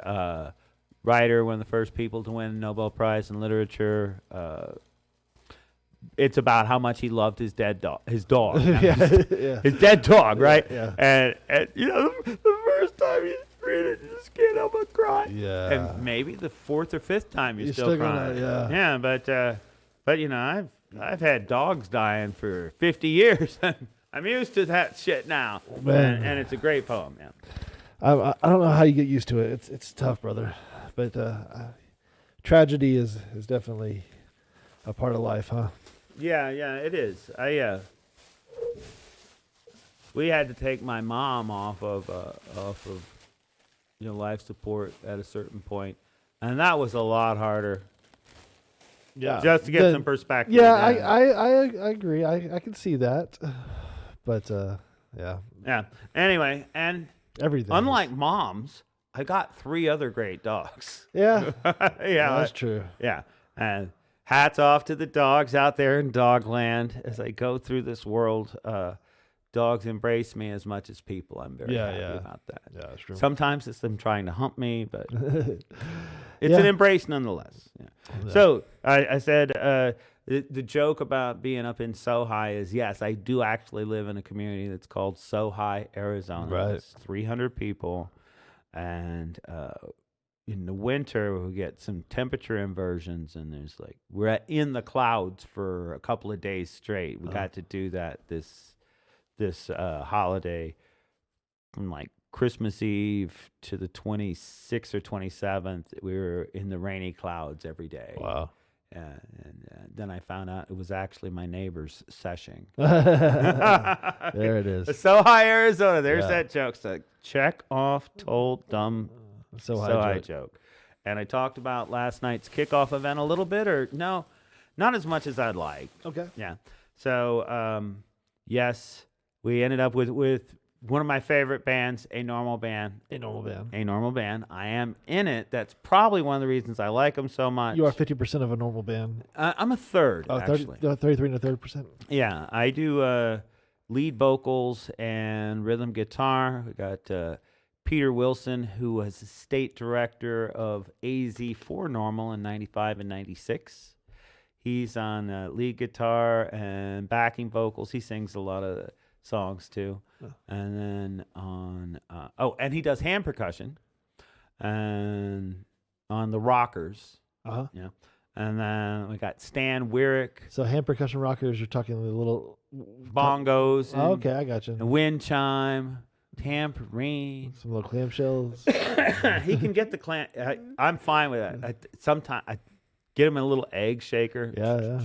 writer, one of the first people to win a Nobel Prize in literature. It's about how much he loved his dog. His dead dog, right? Yeah. And the first time you read it, you just can't help but cry. Yeah. And maybe the fourth or fifth time you're still crying. gonna, but I've had dogs dying for 50 years. I'm used to that shit now. Man. And it's a great poem, man. I don't know how you get used to it. It's tough, brother. But tragedy is definitely a part of life, huh? Yeah, it is. We had to take my mom off of life support at a certain point, and that was a lot harder. Yeah. Just to get some perspective. Yeah, I agree. I can see that. But yeah. Yeah. Anyway, and Everything. unlike moms, I got 3 other great dogs. Yeah. Yeah, That's true. Yeah. And hats off to the dogs out there in Dogland as I go through this world. Dogs embrace me as much as people. I'm very happy about that. Yeah, that's true. Sometimes it's them trying to hump me, but it's Yeah. an embrace nonetheless. Yeah. Yeah. So I said the joke about being up in Sohi is, yes, I do actually live in a community that's called Sohi, Arizona. Right. It's 300 people. And in the winter, we get some temperature inversions, and we're in the clouds for a couple of days straight. We got to do that this holiday from like Christmas Eve to the 26th or 27th. We were in the rainy clouds every day. Wow. And then I found out it was actually my neighbor's seshing. There it is. Sohi, Arizona. There's Yeah. that joke. So check off told dumb Sohi joke. And I talked about last night's kickoff event a little bit, or no, not as much as I'd like. Okay. Yeah. So, yes, we ended up with one of my favorite bands, A Normal Band. A normal band. A Normal Band. I am in it. That's probably one of the reasons I like them so much. You are 50% of a normal band. I'm a third, Oh, actually. 33 and a third percent. Yeah, I do lead vocals and rhythm guitar. We got Peter Wilson, who was the state director of AZ for Normal in 95 and 96. He's on lead guitar and backing vocals. He sings a lot of songs too. And then and he does hand percussion and on the rockers. Uh-huh. Yeah. And then we got Stan Wyrick. So hand percussion rockers, you're talking the little Bongos. Oh, okay, I got you. And wind chime, tambourine. Some little clamshells. He can get the clam. I'm fine with that. Sometimes I get him a little egg shaker. Yeah.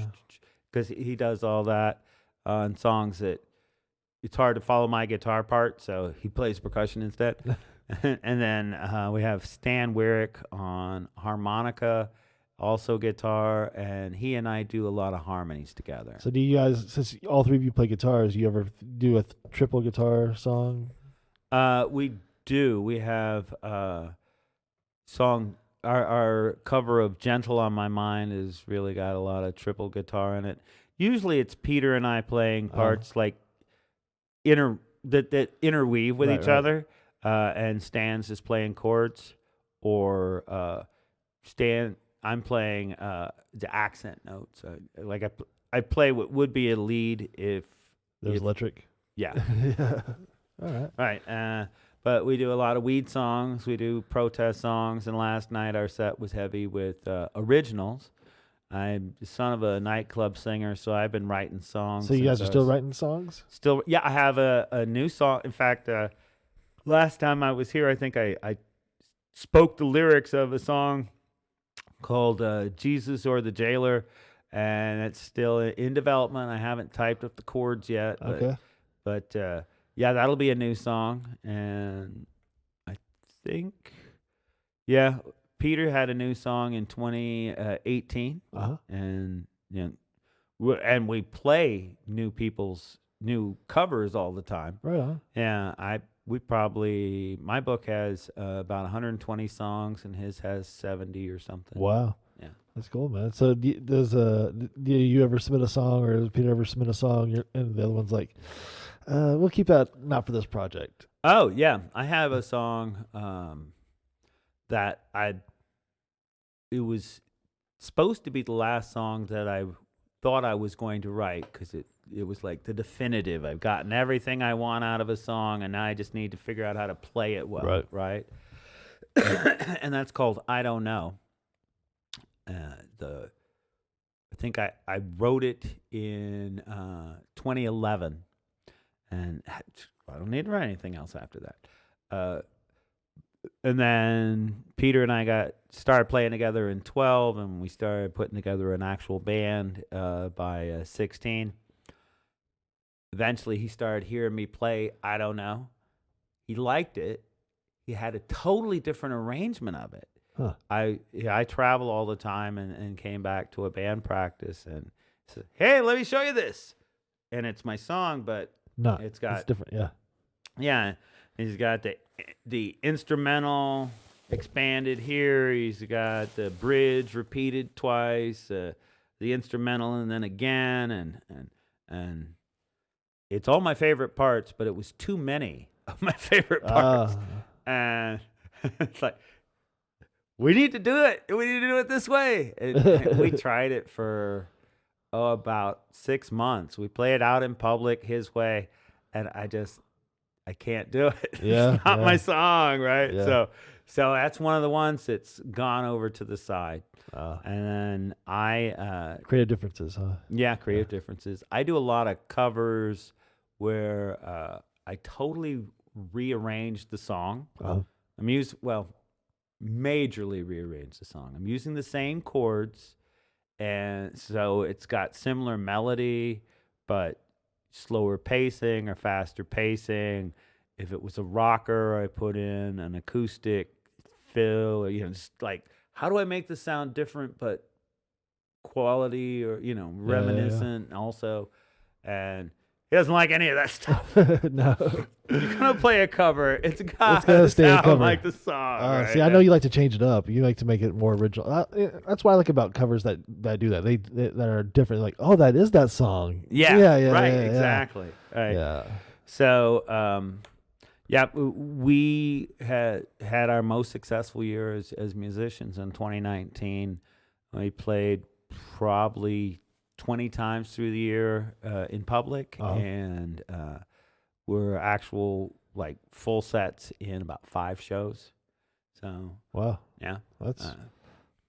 Because he does all that on songs that it's hard to follow my guitar part, so he plays percussion instead. And then we have Stan Wyrick on harmonica, also guitar, and he and I do a lot of harmonies together. So do you guys, since all three of you play guitars, you ever do a triple guitar song? We do. We have song. Our cover of "Gentle on My Mind" has really got a lot of triple guitar in it. Usually, it's Peter and I playing parts like that interweave with each other, and Stan's is playing chords, or I'm playing the accent notes. I play what would be a lead if There's electric. Yeah. Yeah. All right. Right. But we do a lot of weed songs. We do protest songs. And last night our set was heavy with originals. I'm the son of a nightclub singer, so I've been writing songs. So you guys since are still writing songs? Still, yeah, I have a new song. In fact, last time I was here, I think I spoke the lyrics of a song called Jesus or the Jailer, and it's still in development. I haven't typed up the chords yet. Okay. But yeah, that'll be a new song. And I think, yeah, Peter had a new song in 2018. Uh-huh. And, and we play new people's new covers all the time. Right on. Yeah, my book has about 120 songs, and his has 70 or something. Wow. Yeah, that's cool, man. So do you ever submit a song, or does Peter ever submit a song, and the other one's like, we'll keep that not for this project? Oh yeah, I have a song that it was supposed to be the last song that I thought I was going to write, because it was like the definitive. I've gotten everything I want out of a song, and now I just need to figure out how to play it well, right? And that's called I Don't Know. I think I wrote it in 2011, and I don't need to write anything else after that. And then Peter and I started playing together in 12, and we started putting together an actual band by 16. Eventually, he started hearing me play I Don't Know. He liked it. He had a totally different arrangement of it. Huh. I travel all the time, and came back to a band practice and said, "Hey, let me show you this." And it's my song, but it's different. Yeah. Yeah. He's got the instrumental expanded here. He's got the bridge repeated twice, the instrumental, and then again, and it's all my favorite parts, but it was too many of my favorite parts. And it's like, we need to do it. We need to do it this way. And we tried it for about 6 months. We played it out in public his way, and I can't do it. Yeah, it's not my song, right? Yeah. So that's one of the ones that's gone over to the side. And then creative differences, huh? Yeah, creative differences. I do a lot of covers where I totally rearrange the song. Majorly rearrange the song. I'm using the same chords, and so it's got similar melody, but slower pacing or faster pacing. If it was a rocker, I put in an acoustic fill, or, just like, how do I make this sound different but quality, or reminiscent also. And he doesn't like any of that stuff. No. You're gonna play a cover, it's gotta gotta stay a sound cover. like the song. Right? See, I know you like to change it up. You like to make it more original. That's what I like about covers that do that. They that are different. Like, oh, that is that song. Yeah, right, yeah, exactly. Right. Yeah. So, we had our most successful year as musicians in 2019. We played probably 20 times through the year in public, and we're actual like full sets in about 5 shows. So wow, yeah, that's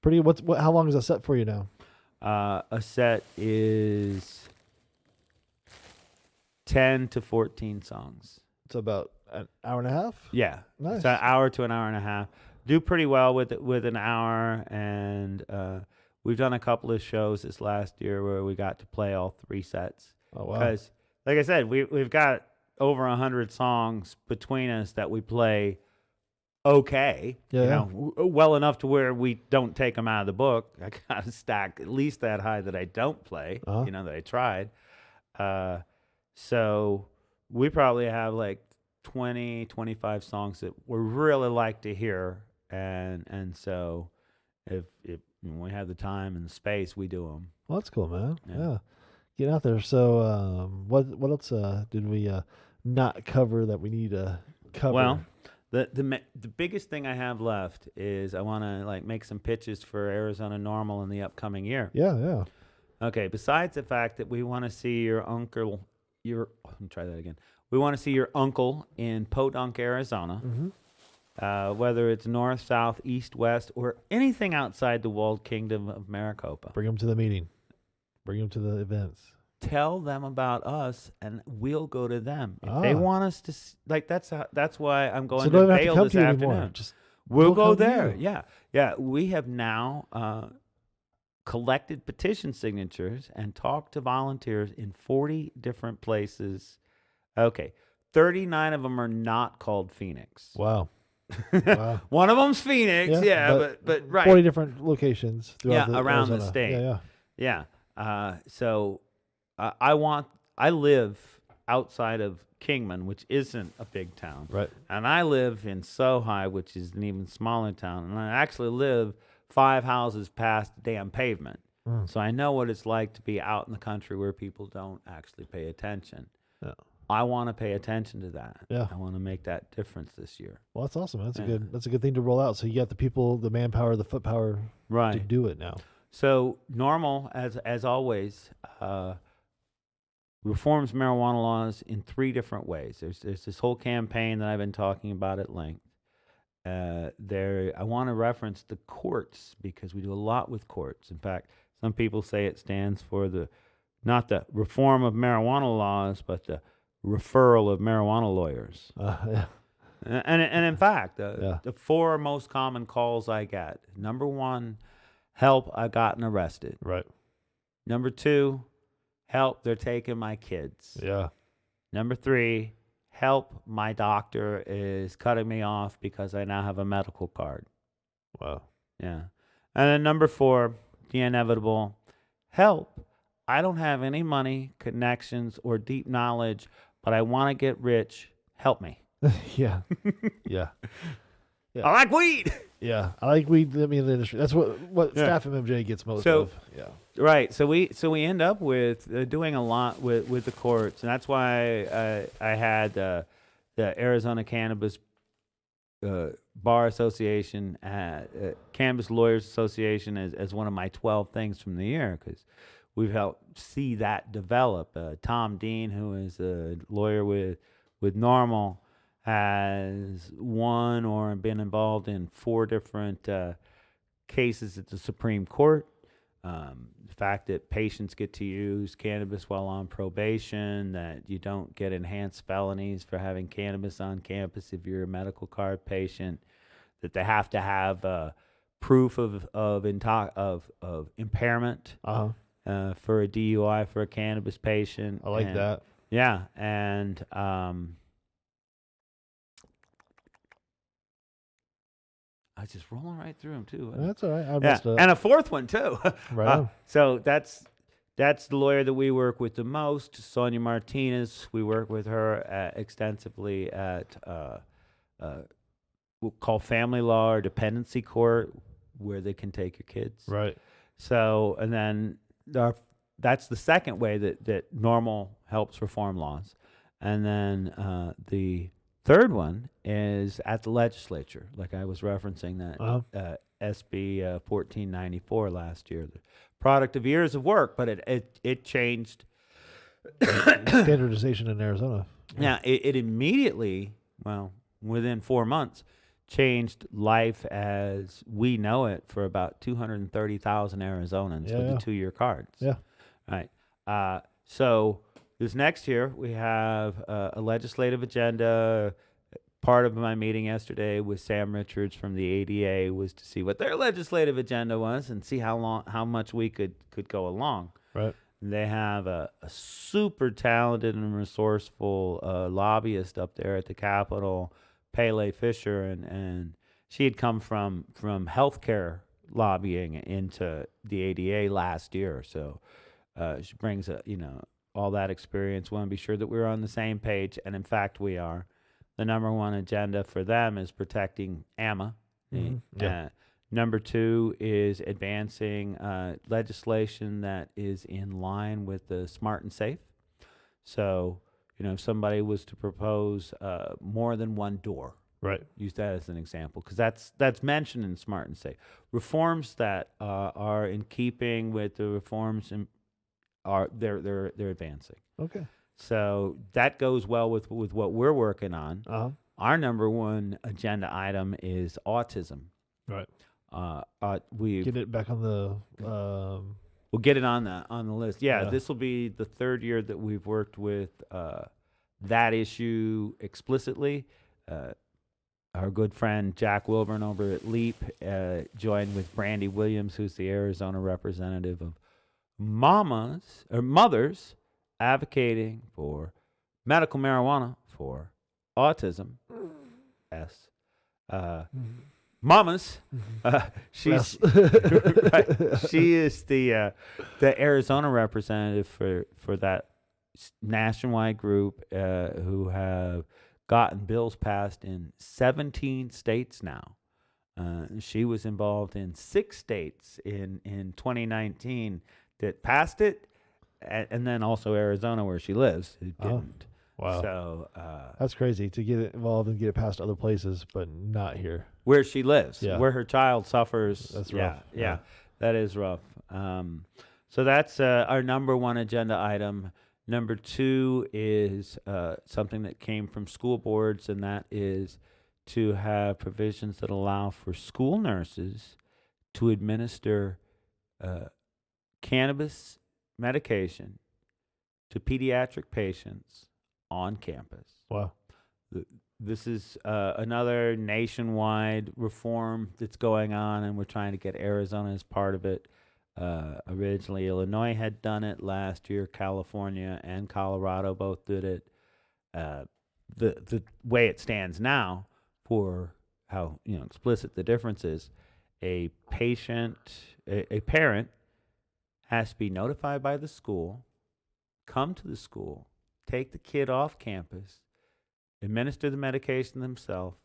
pretty. How long is a set for you now? A set is 10 to 14 songs. It's about an hour and a half. Yeah, Nice. It's an hour to an hour and a half. Do pretty well with an hour, and we've done a couple of shows this last year where we got to play all 3 sets. Oh wow! Because, like I said, we've got over 100 songs between us that we play okay. Well enough to where we don't take them out of the book. I got to stack at least that high that I don't play. That I tried. So we probably have like 20, 25 songs that we really like to hear, and so if we have the time and the space, we do them. Well, that's cool, man. Yeah. Get out there. So, what else did we not cover that we need to cover? Well, the biggest thing I have left is I want to like make some pitches for Arizona Normal in the upcoming year. Yeah. Okay. Besides the fact that we want to see your uncle, let me try that again. We want to see your uncle in Podunk, Arizona. Whether it's north, south, east, west, or anything outside the walled kingdom of Maricopa. Bring them to the meeting. Bring them to the events. Tell them about us, and we'll go to them. If they want us to, that's why I'm going to Vail this afternoon. We'll go there. Yeah. Yeah. We have now collected petition signatures and talked to volunteers in 40 different places. Okay. 39 of them are not called Phoenix. Wow. Wow. One of them's Phoenix. But right. 40 different locations throughout around Arizona. the state. Yeah. So I live outside of Kingman, which isn't a big town. Right. And I live in Sohi, which is an even smaller town. And I actually live 5 houses past the damn pavement. So I know what it's like to be out in the country where people don't actually pay attention. Yeah. I want to pay attention to that. Yeah. I want to make that difference this year. Well, that's awesome. That's a good thing to roll out. So you got the people, the manpower, the foot power to do it now. So normal, as always, reforms marijuana laws in 3 different ways. There's this whole campaign that I've been talking about at length. I want to reference the courts because we do a lot with courts. In fact, some people say it stands for not the reform of marijuana laws, but the referral of marijuana lawyers. Yeah. And in fact, the 4 most common calls I get: number 1, help, I've gotten arrested. Right. Number 2, help, they're taking my kids. Yeah. Number 3, help, my doctor is cutting me off because I now have a medical card. Wow. Yeah. And then number 4, the inevitable, help, I don't have any money, connections, or deep knowledge, but I want to get rich. Help me. Yeah. Yeah. I like weed. Yeah. I like weed in the industry. That's what staff MMJ gets most of. Yeah. Right. So we end up with doing a lot with the courts. And that's why I had the Arizona Cannabis Bar Association, Cannabis Lawyers Association as one of my 12 things from the year, because we've helped see that develop. Tom Dean, who is a lawyer with Normal, has won or been involved in 4 different cases at the Supreme Court. The fact that patients get to use cannabis while on probation, that you don't get enhanced felonies for having cannabis on campus if you're a medical card patient, that they have to have proof of impairment for a DUI for a cannabis patient. I like that. Yeah, and I was just rolling right through them too. That's all right. And a 4th one too. Right. So that's the lawyer that we work with the most, Sonia Martinez. We work with her extensively at we'll call family law or dependency court, where they can take your kids. Right. So, and then that's the second way that Normal helps reform laws. And then the 3rd one is at the legislature, like I was referencing that SB 1494 last year, the product of years of work, but it changed standardization in Arizona. Yeah, it immediately, within 4 months, changed life as we know it for about 230,000 Arizonans with the 2-year cards. Yeah. Right. So this next year, we have a legislative agenda. Part of my meeting yesterday with Sam Richards from the ADA was to see what their legislative agenda was and see how much we could go along. Right. They have a super talented and resourceful lobbyist up there at the Capitol, Pele Fisher, and she had come from healthcare lobbying into the ADA last year. So she brings all that experience. Want to be sure that we're on the same page, and in fact we are. The number 1 agenda for them is protecting AMA. Number 2 is advancing legislation that is in line with the smart and safe. So, if somebody was to propose more than 1 door, right? Use that as an example, because that's mentioned in smart and safe. Reforms that are in keeping with the reforms they're advancing. Okay. So that goes well with what we're working on. Uh-huh. Our number one agenda item is autism. Right. We've Get it back on the We'll get it on the list. Yeah, Yeah. this will be the third year that we've worked with that issue explicitly. Our good friend Jack Wilburn over at LEAP joined with Brandy Williams, who's the Arizona representative of mothers advocating for medical marijuana for autism. Yes. Mamas. She's right, she is the Arizona representative for that nationwide group who have gotten bills passed in 17 states now. She was involved in 6 states in 2019 that passed it, and then also Arizona where she lives who didn't. Wow. So That's crazy to get it involved and get it past other places, but not here. where she lives, Yeah. where her child suffers. That's yeah, rough. Yeah, Yeah. that is rough. So that's our number one agenda item. Number 2 is something that came from school boards, and that is to have provisions that allow for school nurses to administer cannabis medication to pediatric patients on campus. Wow. This is another nationwide reform that's going on, and we're trying to get Arizona as part of it. Originally, Illinois had done it last year. California and Colorado both did it. The way it stands now, for how explicit the difference is, a parent has to be notified by the school, come to the school, take the kid off campus, administer the medication themselves,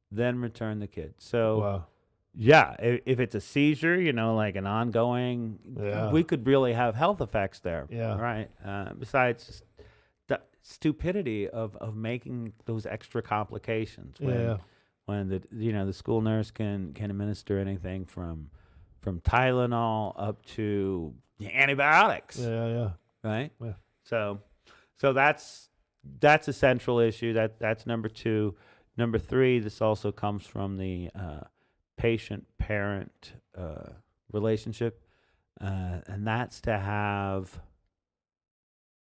then return the kid. So, Wow. yeah, if it's a seizure, like an ongoing, Yeah. we could really have health effects there. Yeah. Right. Besides just the stupidity of making those extra complications. When the school nurse can administer anything from Tylenol up to antibiotics. Yeah. Right. Yeah. So that's a central issue. That's number 2. Number 3, this also comes from the patient-parent relationship, and that's to have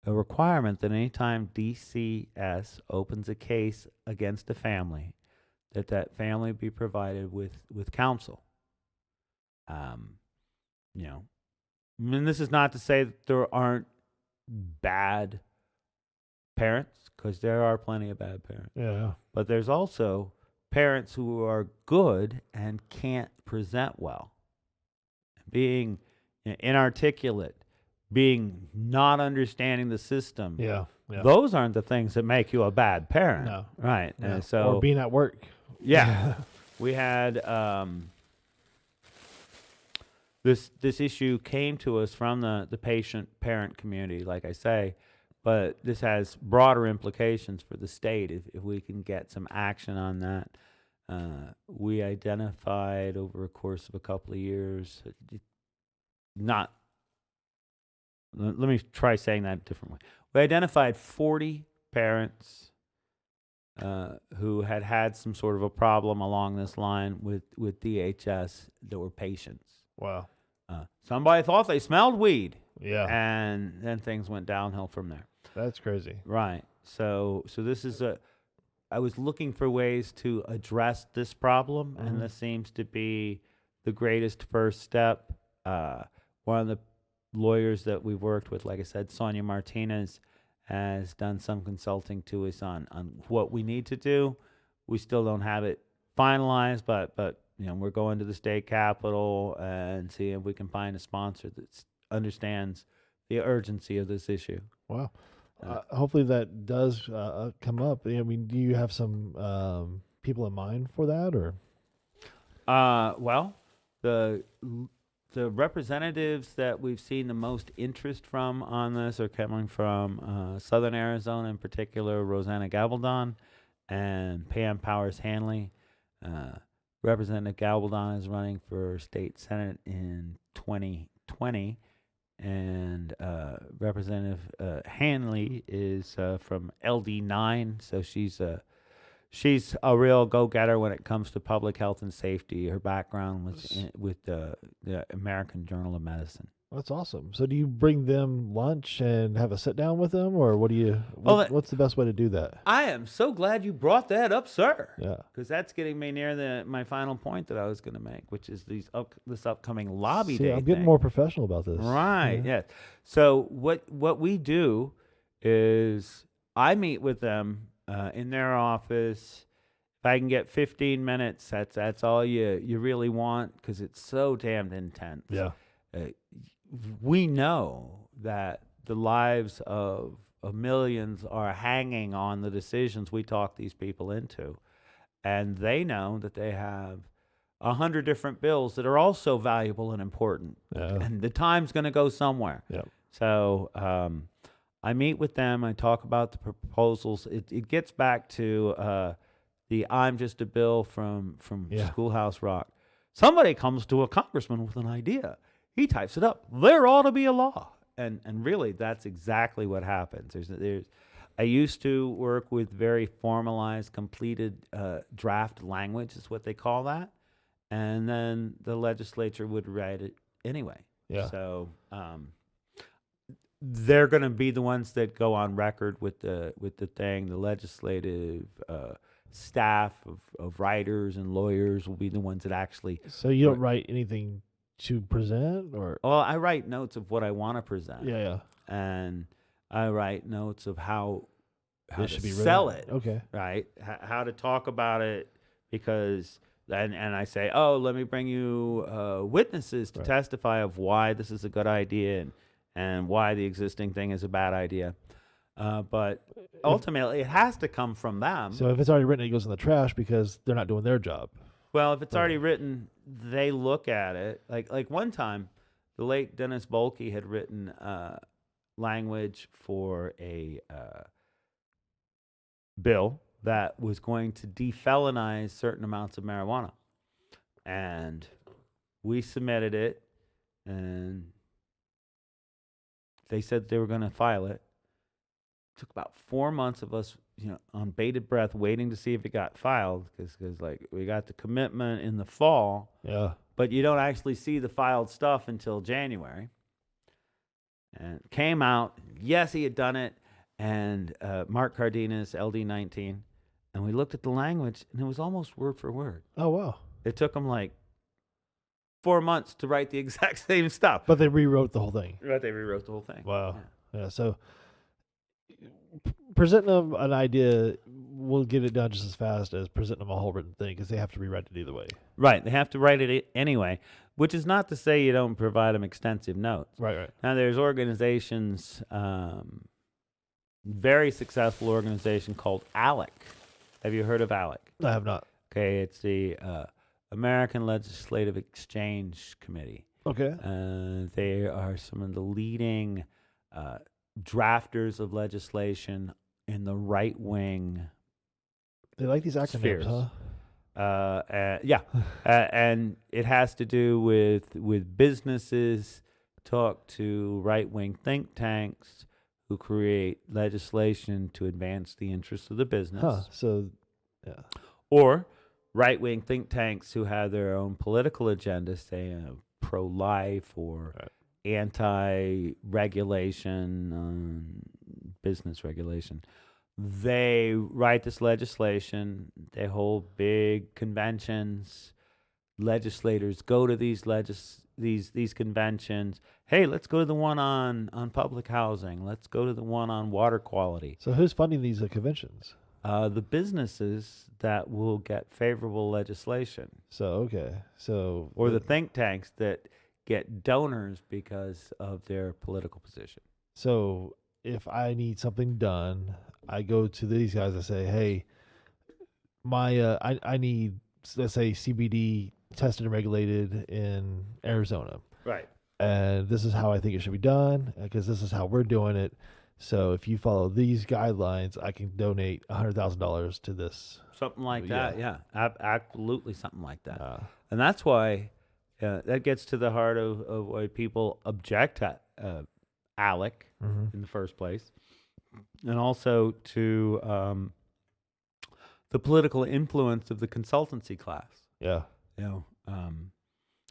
a requirement that anytime DCS opens a case against a family, that family be provided with counsel. And this is not to say that there aren't bad parents, because there are plenty of bad parents. Yeah. But there's also parents who are good and can't present well. Being inarticulate, being not understanding the system. Yeah. Those aren't the things that make you a bad parent. No. Right. Yeah. So or being at work. yeah. We had this issue came to us from the patient-parent community, like I say, but this has broader implications for the state if we can get some action on that. We identified over a course of a couple of years, let me try saying that a different way. We identified 40 parents who had some sort of a problem along this line with DHS that were patients. Wow. Somebody thought they smelled weed. Yeah. And then things went downhill from there. That's crazy. Right. So this is I was looking for ways to address this problem, and this seems to be the greatest first step. One of the lawyers that we've worked with, like I said, Sonia Martinez, has done some consulting to us on what we need to do. We still don't have it finalized, but we're going to the state capitol and see if we can find a sponsor that understands the urgency of this issue. Wow. Hopefully that does come up. I mean, do you have some people in mind for that, or? Well, the representatives that we've seen the most interest from on this are coming from Southern Arizona, in particular, Rosanna Gabaldon and Pam Powers Hanley. Representative Gabaldon is running for state senate in 2020, and Representative Hanley is from LD9, so she's a real go-getter when it comes to public health and safety. Her background was with the American Journal of Medicine. That's awesome. So do you bring them lunch and have a sit down with them, or what do you? Well, What's the best way to do that? I am so glad you brought that up, sir. Yeah. Because that's getting me near my final point that I was going to make, which is this upcoming lobby See, day. I'm getting thing. more professional about this. Right. Yeah. Yes. So what we do is I meet with them in their office. If I can get 15 minutes, that's all you really want, because it's so damn intense. Yeah. We know that the lives of millions are hanging on the decisions we talk these people into, and they know that they have 100 different bills that are also valuable and important, and the time's going to go somewhere. Yeah. So I meet with them. I talk about the proposals. It gets back to the "I'm just a bill" from Schoolhouse Rock. Somebody comes to a congressman with an idea. He types it up. There ought to be a law, and really, that's exactly what happens. I used to work with very formalized, completed draft language, is what they call that, and then the legislature would write it anyway. Yeah. So they're going to be the ones that go on record with the thing. The legislative staff of writers and lawyers will be the ones that actually. So you don't write anything to present, or? Well, I write notes of what I want to present. Yeah. And I write notes of how It to should be sell written. it. Okay. Right? How to talk about it, because and I say, oh, let me bring you witnesses to testify of why this is a good idea and why the existing thing is a bad idea. But ultimately, it has to come from them. So if it's already written, it goes in the trash because they're not doing their job. Well, if it's already written, they look at it. Like one time, the late Dennis Bolke had written language for a bill that was going to defelonize certain amounts of marijuana. And we submitted it, and they said they were going to file it. It took about 4 months of us, on bated breath, waiting to see if it got filed, because like we got the commitment in the fall. Yeah. But you don't actually see the filed stuff until January. And it came out, yes, he had done it, and Mark Cardenas, LD19, and we looked at the language, and it was almost word for word. Oh, wow. It took them like 4 months to write the exact same stuff. But they rewrote the whole thing. Right, they rewrote the whole thing. Wow. Yeah. So presenting them an idea will get it done just as fast as presenting them a whole written thing, because they have to rewrite it either way. Right. They have to write it anyway, which is not to say you don't provide them extensive notes. Right. Now, there's organizations, very successful organization called ALEC. Have you heard of ALEC? I have not. Okay, it's the American Legislative Exchange Committee. Okay. They are some of the leading drafters of legislation in the right wing. They like these acronyms, spheres. huh? Yeah, and it has to do with businesses. Talk to right wing think tanks who create legislation to advance the interests of the business. Huh. So, yeah. Or right wing think tanks who have their own political agendas, say pro life or anti regulation, business regulation. They write this legislation. They hold big conventions. Legislators go to these conventions. Hey, let's go to the one on public housing. Let's go to the one on water quality. So who's funding these conventions? The businesses that will get favorable legislation. So or the think tanks that get donors because of their political position. So if I need something done, I go to these guys and say, hey, I need, let's say, CBD tested and regulated in Arizona. Right. And this is how I think it should be done, because this is how we're doing it. So if you follow these guidelines, I can donate $100,000 to this. Something like that, yeah. Absolutely something like that. And that's why That gets to the heart of why people object to ALEC in the first place, and also to the political influence of the consultancy class. Yeah. You know,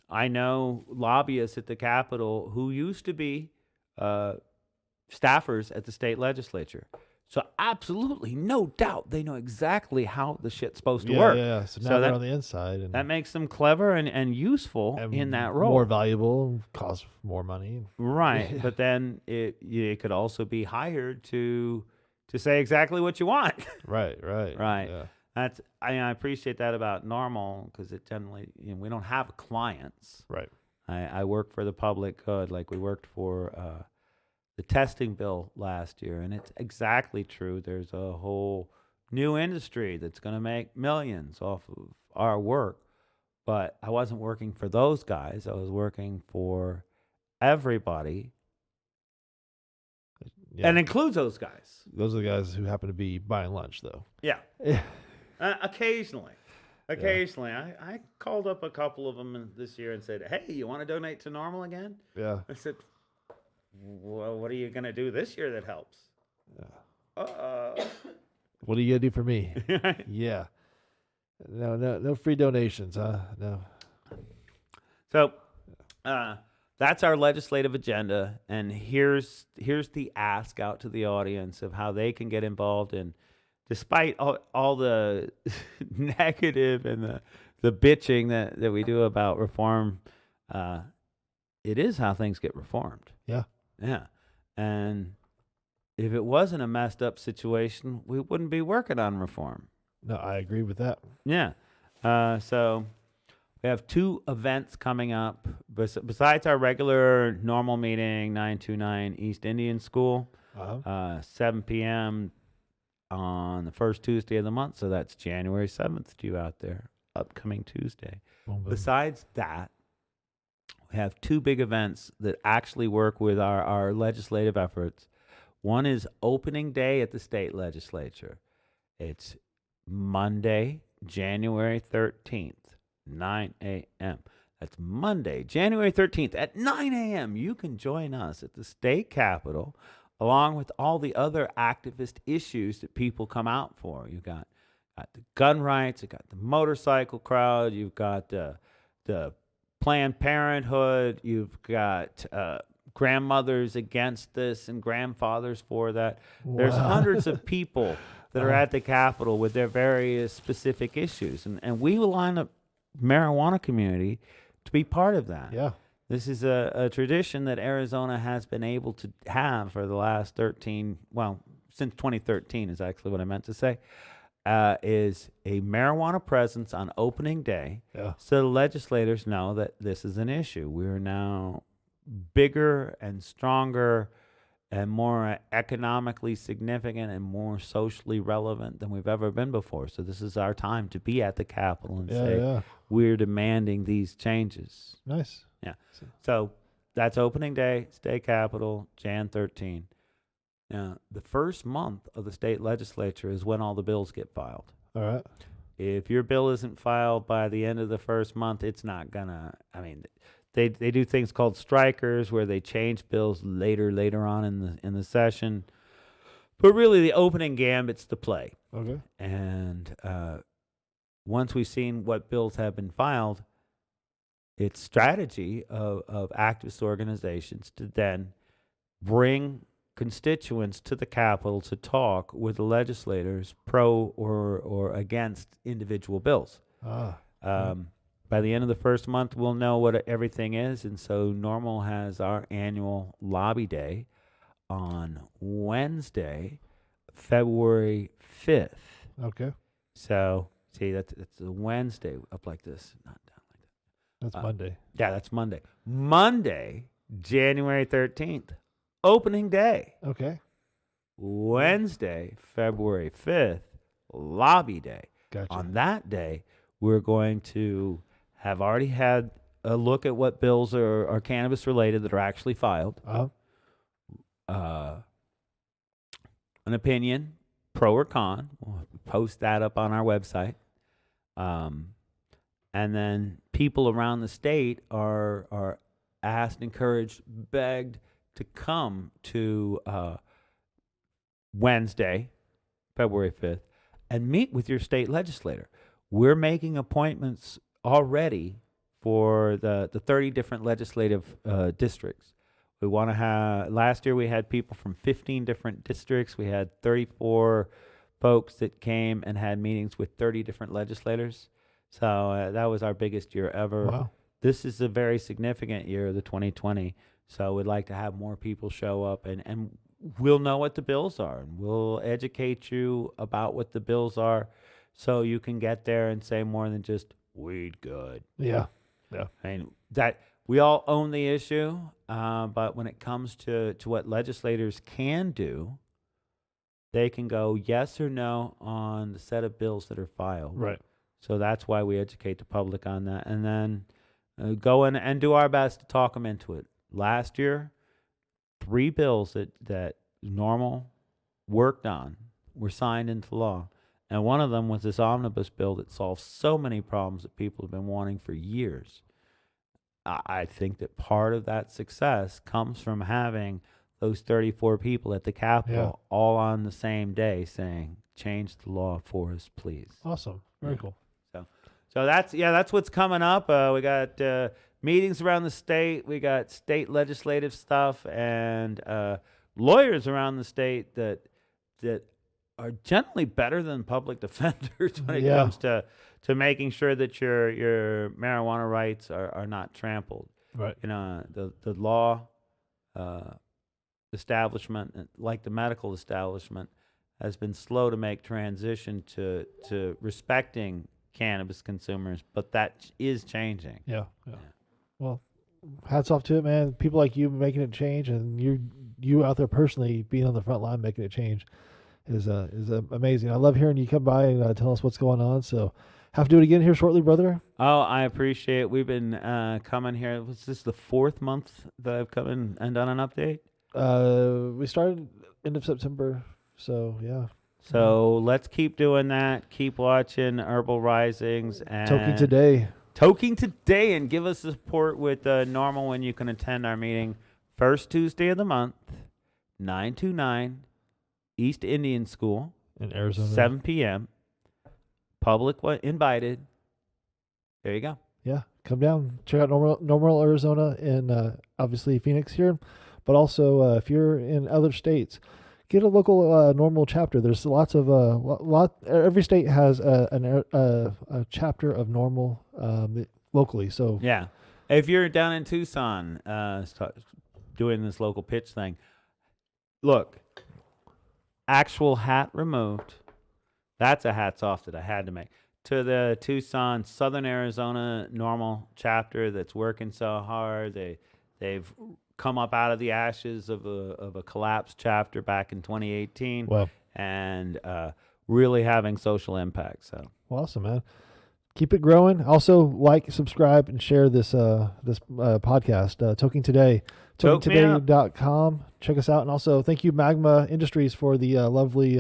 I know lobbyists at the Capitol who used to be staffers at the state legislature. So absolutely, no doubt, they know exactly how the shit's supposed to work. Yeah. So now they're on the inside, and that makes them clever and useful in that role. More valuable, costs more money. Right, but then it could also be hired to say exactly what you want. Right. Yeah. I appreciate that about Normal, because it generally, we don't have clients. Right. I work for the public good, like we worked for the testing bill last year, and it's exactly true. There's a whole new industry that's going to make millions off of our work, but I wasn't working for those guys. I was working for everybody, and includes those guys. Those are the guys who happen to be buying lunch, though. Yeah. Occasionally. I called up a couple of them this year and said, "Hey, you want to donate to Normal again?" Yeah. I said, "Well, what are you going to do this year that helps?" Yeah. What are you going to do for me? Yeah. No free donations, huh? No. So, that's our legislative agenda, and here's the ask out to the audience of how they can get involved in. Despite all the negative and the bitching that we do about reform, it is how things get reformed. Yeah. Yeah. And if it wasn't a messed up situation, we wouldn't be working on reform. No, I agree with that. Yeah. So we have 2 events coming up. Besides our regular Normal meeting, 929 East Indian School, 7 p.m., on the first Tuesday of the month, so that's January 7th, due out there, upcoming Tuesday. Boom. Besides that, we have 2 big events that actually work with our legislative efforts. One is opening day at the state legislature. It's Monday, January 13th, 9 a.m. That's Monday, January 13th at 9 a.m. You can join us at the state capitol, along with all the other activist issues that people come out for. You've got the gun rights, you've got the motorcycle crowd, you've got the Planned Parenthood, you've got grandmothers against this and grandfathers for that. Wow. There's hundreds of people that are at the Capitol with their various specific issues. And we line up marijuana community to be part of that. Yeah. This is a tradition that Arizona has been able to have for the last since 2013 is actually what I meant to say, is a marijuana presence on opening day. Yeah. So the legislators know that this is an issue. We're now bigger and stronger and more economically significant and more socially relevant than we've ever been before. So this is our time to be at the Capitol and say, we're demanding these changes. Nice. Yeah. So that's opening day, state capitol, Jan 13. Now, the first month of the state legislature is when all the bills get filed. All right. If your bill isn't filed by the end of the first month, it's not gonna. I mean, they do things called strikers where they change bills later on in the session. But really, the opening gambit's the play. Okay. And once we've seen what bills have been filed, it's strategy of activist organizations to then bring constituents to the Capitol to talk with the legislators pro or against individual bills. By the end of the first month, we'll know what everything is. And so Normal has our annual lobby day on Wednesday, February 5th. Okay. So, see, that's a Wednesday up like this, not down like that. That's Monday. Yeah, that's Monday. Monday, January 13th, opening day. Okay. Wednesday, February 5th, lobby day. Gotcha. On that day, we're going to have already had a look at what bills are cannabis related that are actually filed. An opinion, pro or con. We'll post that up on our website. And then people around the state are asked, encouraged, begged to come to Wednesday, February 5th, and meet with your state legislator. We're making appointments already for the 30 different legislative districts. We want to have, last year we had people from 15 different districts. We had 34 folks that came and had meetings with 30 different legislators. So that was our biggest year ever. Wow. This is a very significant year, the 2020. So we'd like to have more people show up, and we'll know what the bills are, and we'll educate you about what the bills are so you can get there and say more than just weed good. Yeah. I mean, that we all own the issue, but when it comes to what legislators can do, they can go yes or no on the set of bills that are filed. Right. So that's why we educate the public on that, and then go in and do our best to talk them into it. Last year, 3 bills that Normal worked on were signed into law, and one of them was this omnibus bill that solves so many problems that people have been wanting for years. I think that part of that success comes from having those 34 people at the Capitol all on the same day saying, change the law for us, please. Awesome. Very cool. So that's what's coming up. We got meetings around the state. We got state legislative stuff and lawyers around the state that are generally better than public defenders when it comes to making sure that your marijuana rights are not trampled. Right. You know, the law establishment, like the medical establishment, has been slow to make transition to respecting cannabis consumers, but that is changing. Yeah. Well, hats off to it, man. People like you making it change, and you out there personally being on the front line making it change is amazing. I love hearing you come by and tell us what's going on. So have to do it again here shortly, brother. Oh, I appreciate it. We've been coming here. Was this the 4th month that I've come in and done an update? We started end of September, so yeah. So let's keep doing that. Keep watching Herbal Risings and Toking today, and give us support with Normal when you can attend our meeting. First Tuesday of the month, 929 East Indian School in Arizona, 7 p.m. Public invited. There you go. Yeah, come down, check out Normal Arizona, and obviously Phoenix here, but also if you're in other states, get a local Normal chapter. There's lots of every state has a chapter of Normal locally. So yeah, if you're down in Tucson doing this local pitch thing, look, actual hat removed. That's a hats off that I had to make to the Tucson, Southern Arizona Normal chapter that's working so hard. They've come up out of the ashes of a collapsed chapter back in 2018. Wow. And really having social impact. So awesome, man. Keep it growing. Also, like, subscribe, and share this podcast. Toking Today, tokingtoday.com. Check us out. And also, thank you, Magma Industries, for the lovely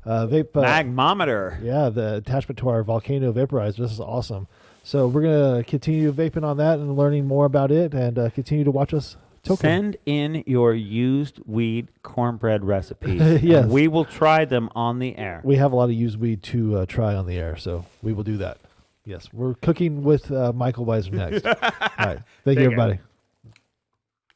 vape. Magmometer. Yeah, the attachment to our volcano vaporizer. This is awesome. So we're going to continue vaping on that and learning more about it, and continue to watch us. Toking. Send in your used weed cornbread recipes. Yes. And we will try them on the air. We have a lot of used weed to try on the air, so we will do that. Yes, we're cooking with Mikel Weisser next. All right. Thank you, everybody.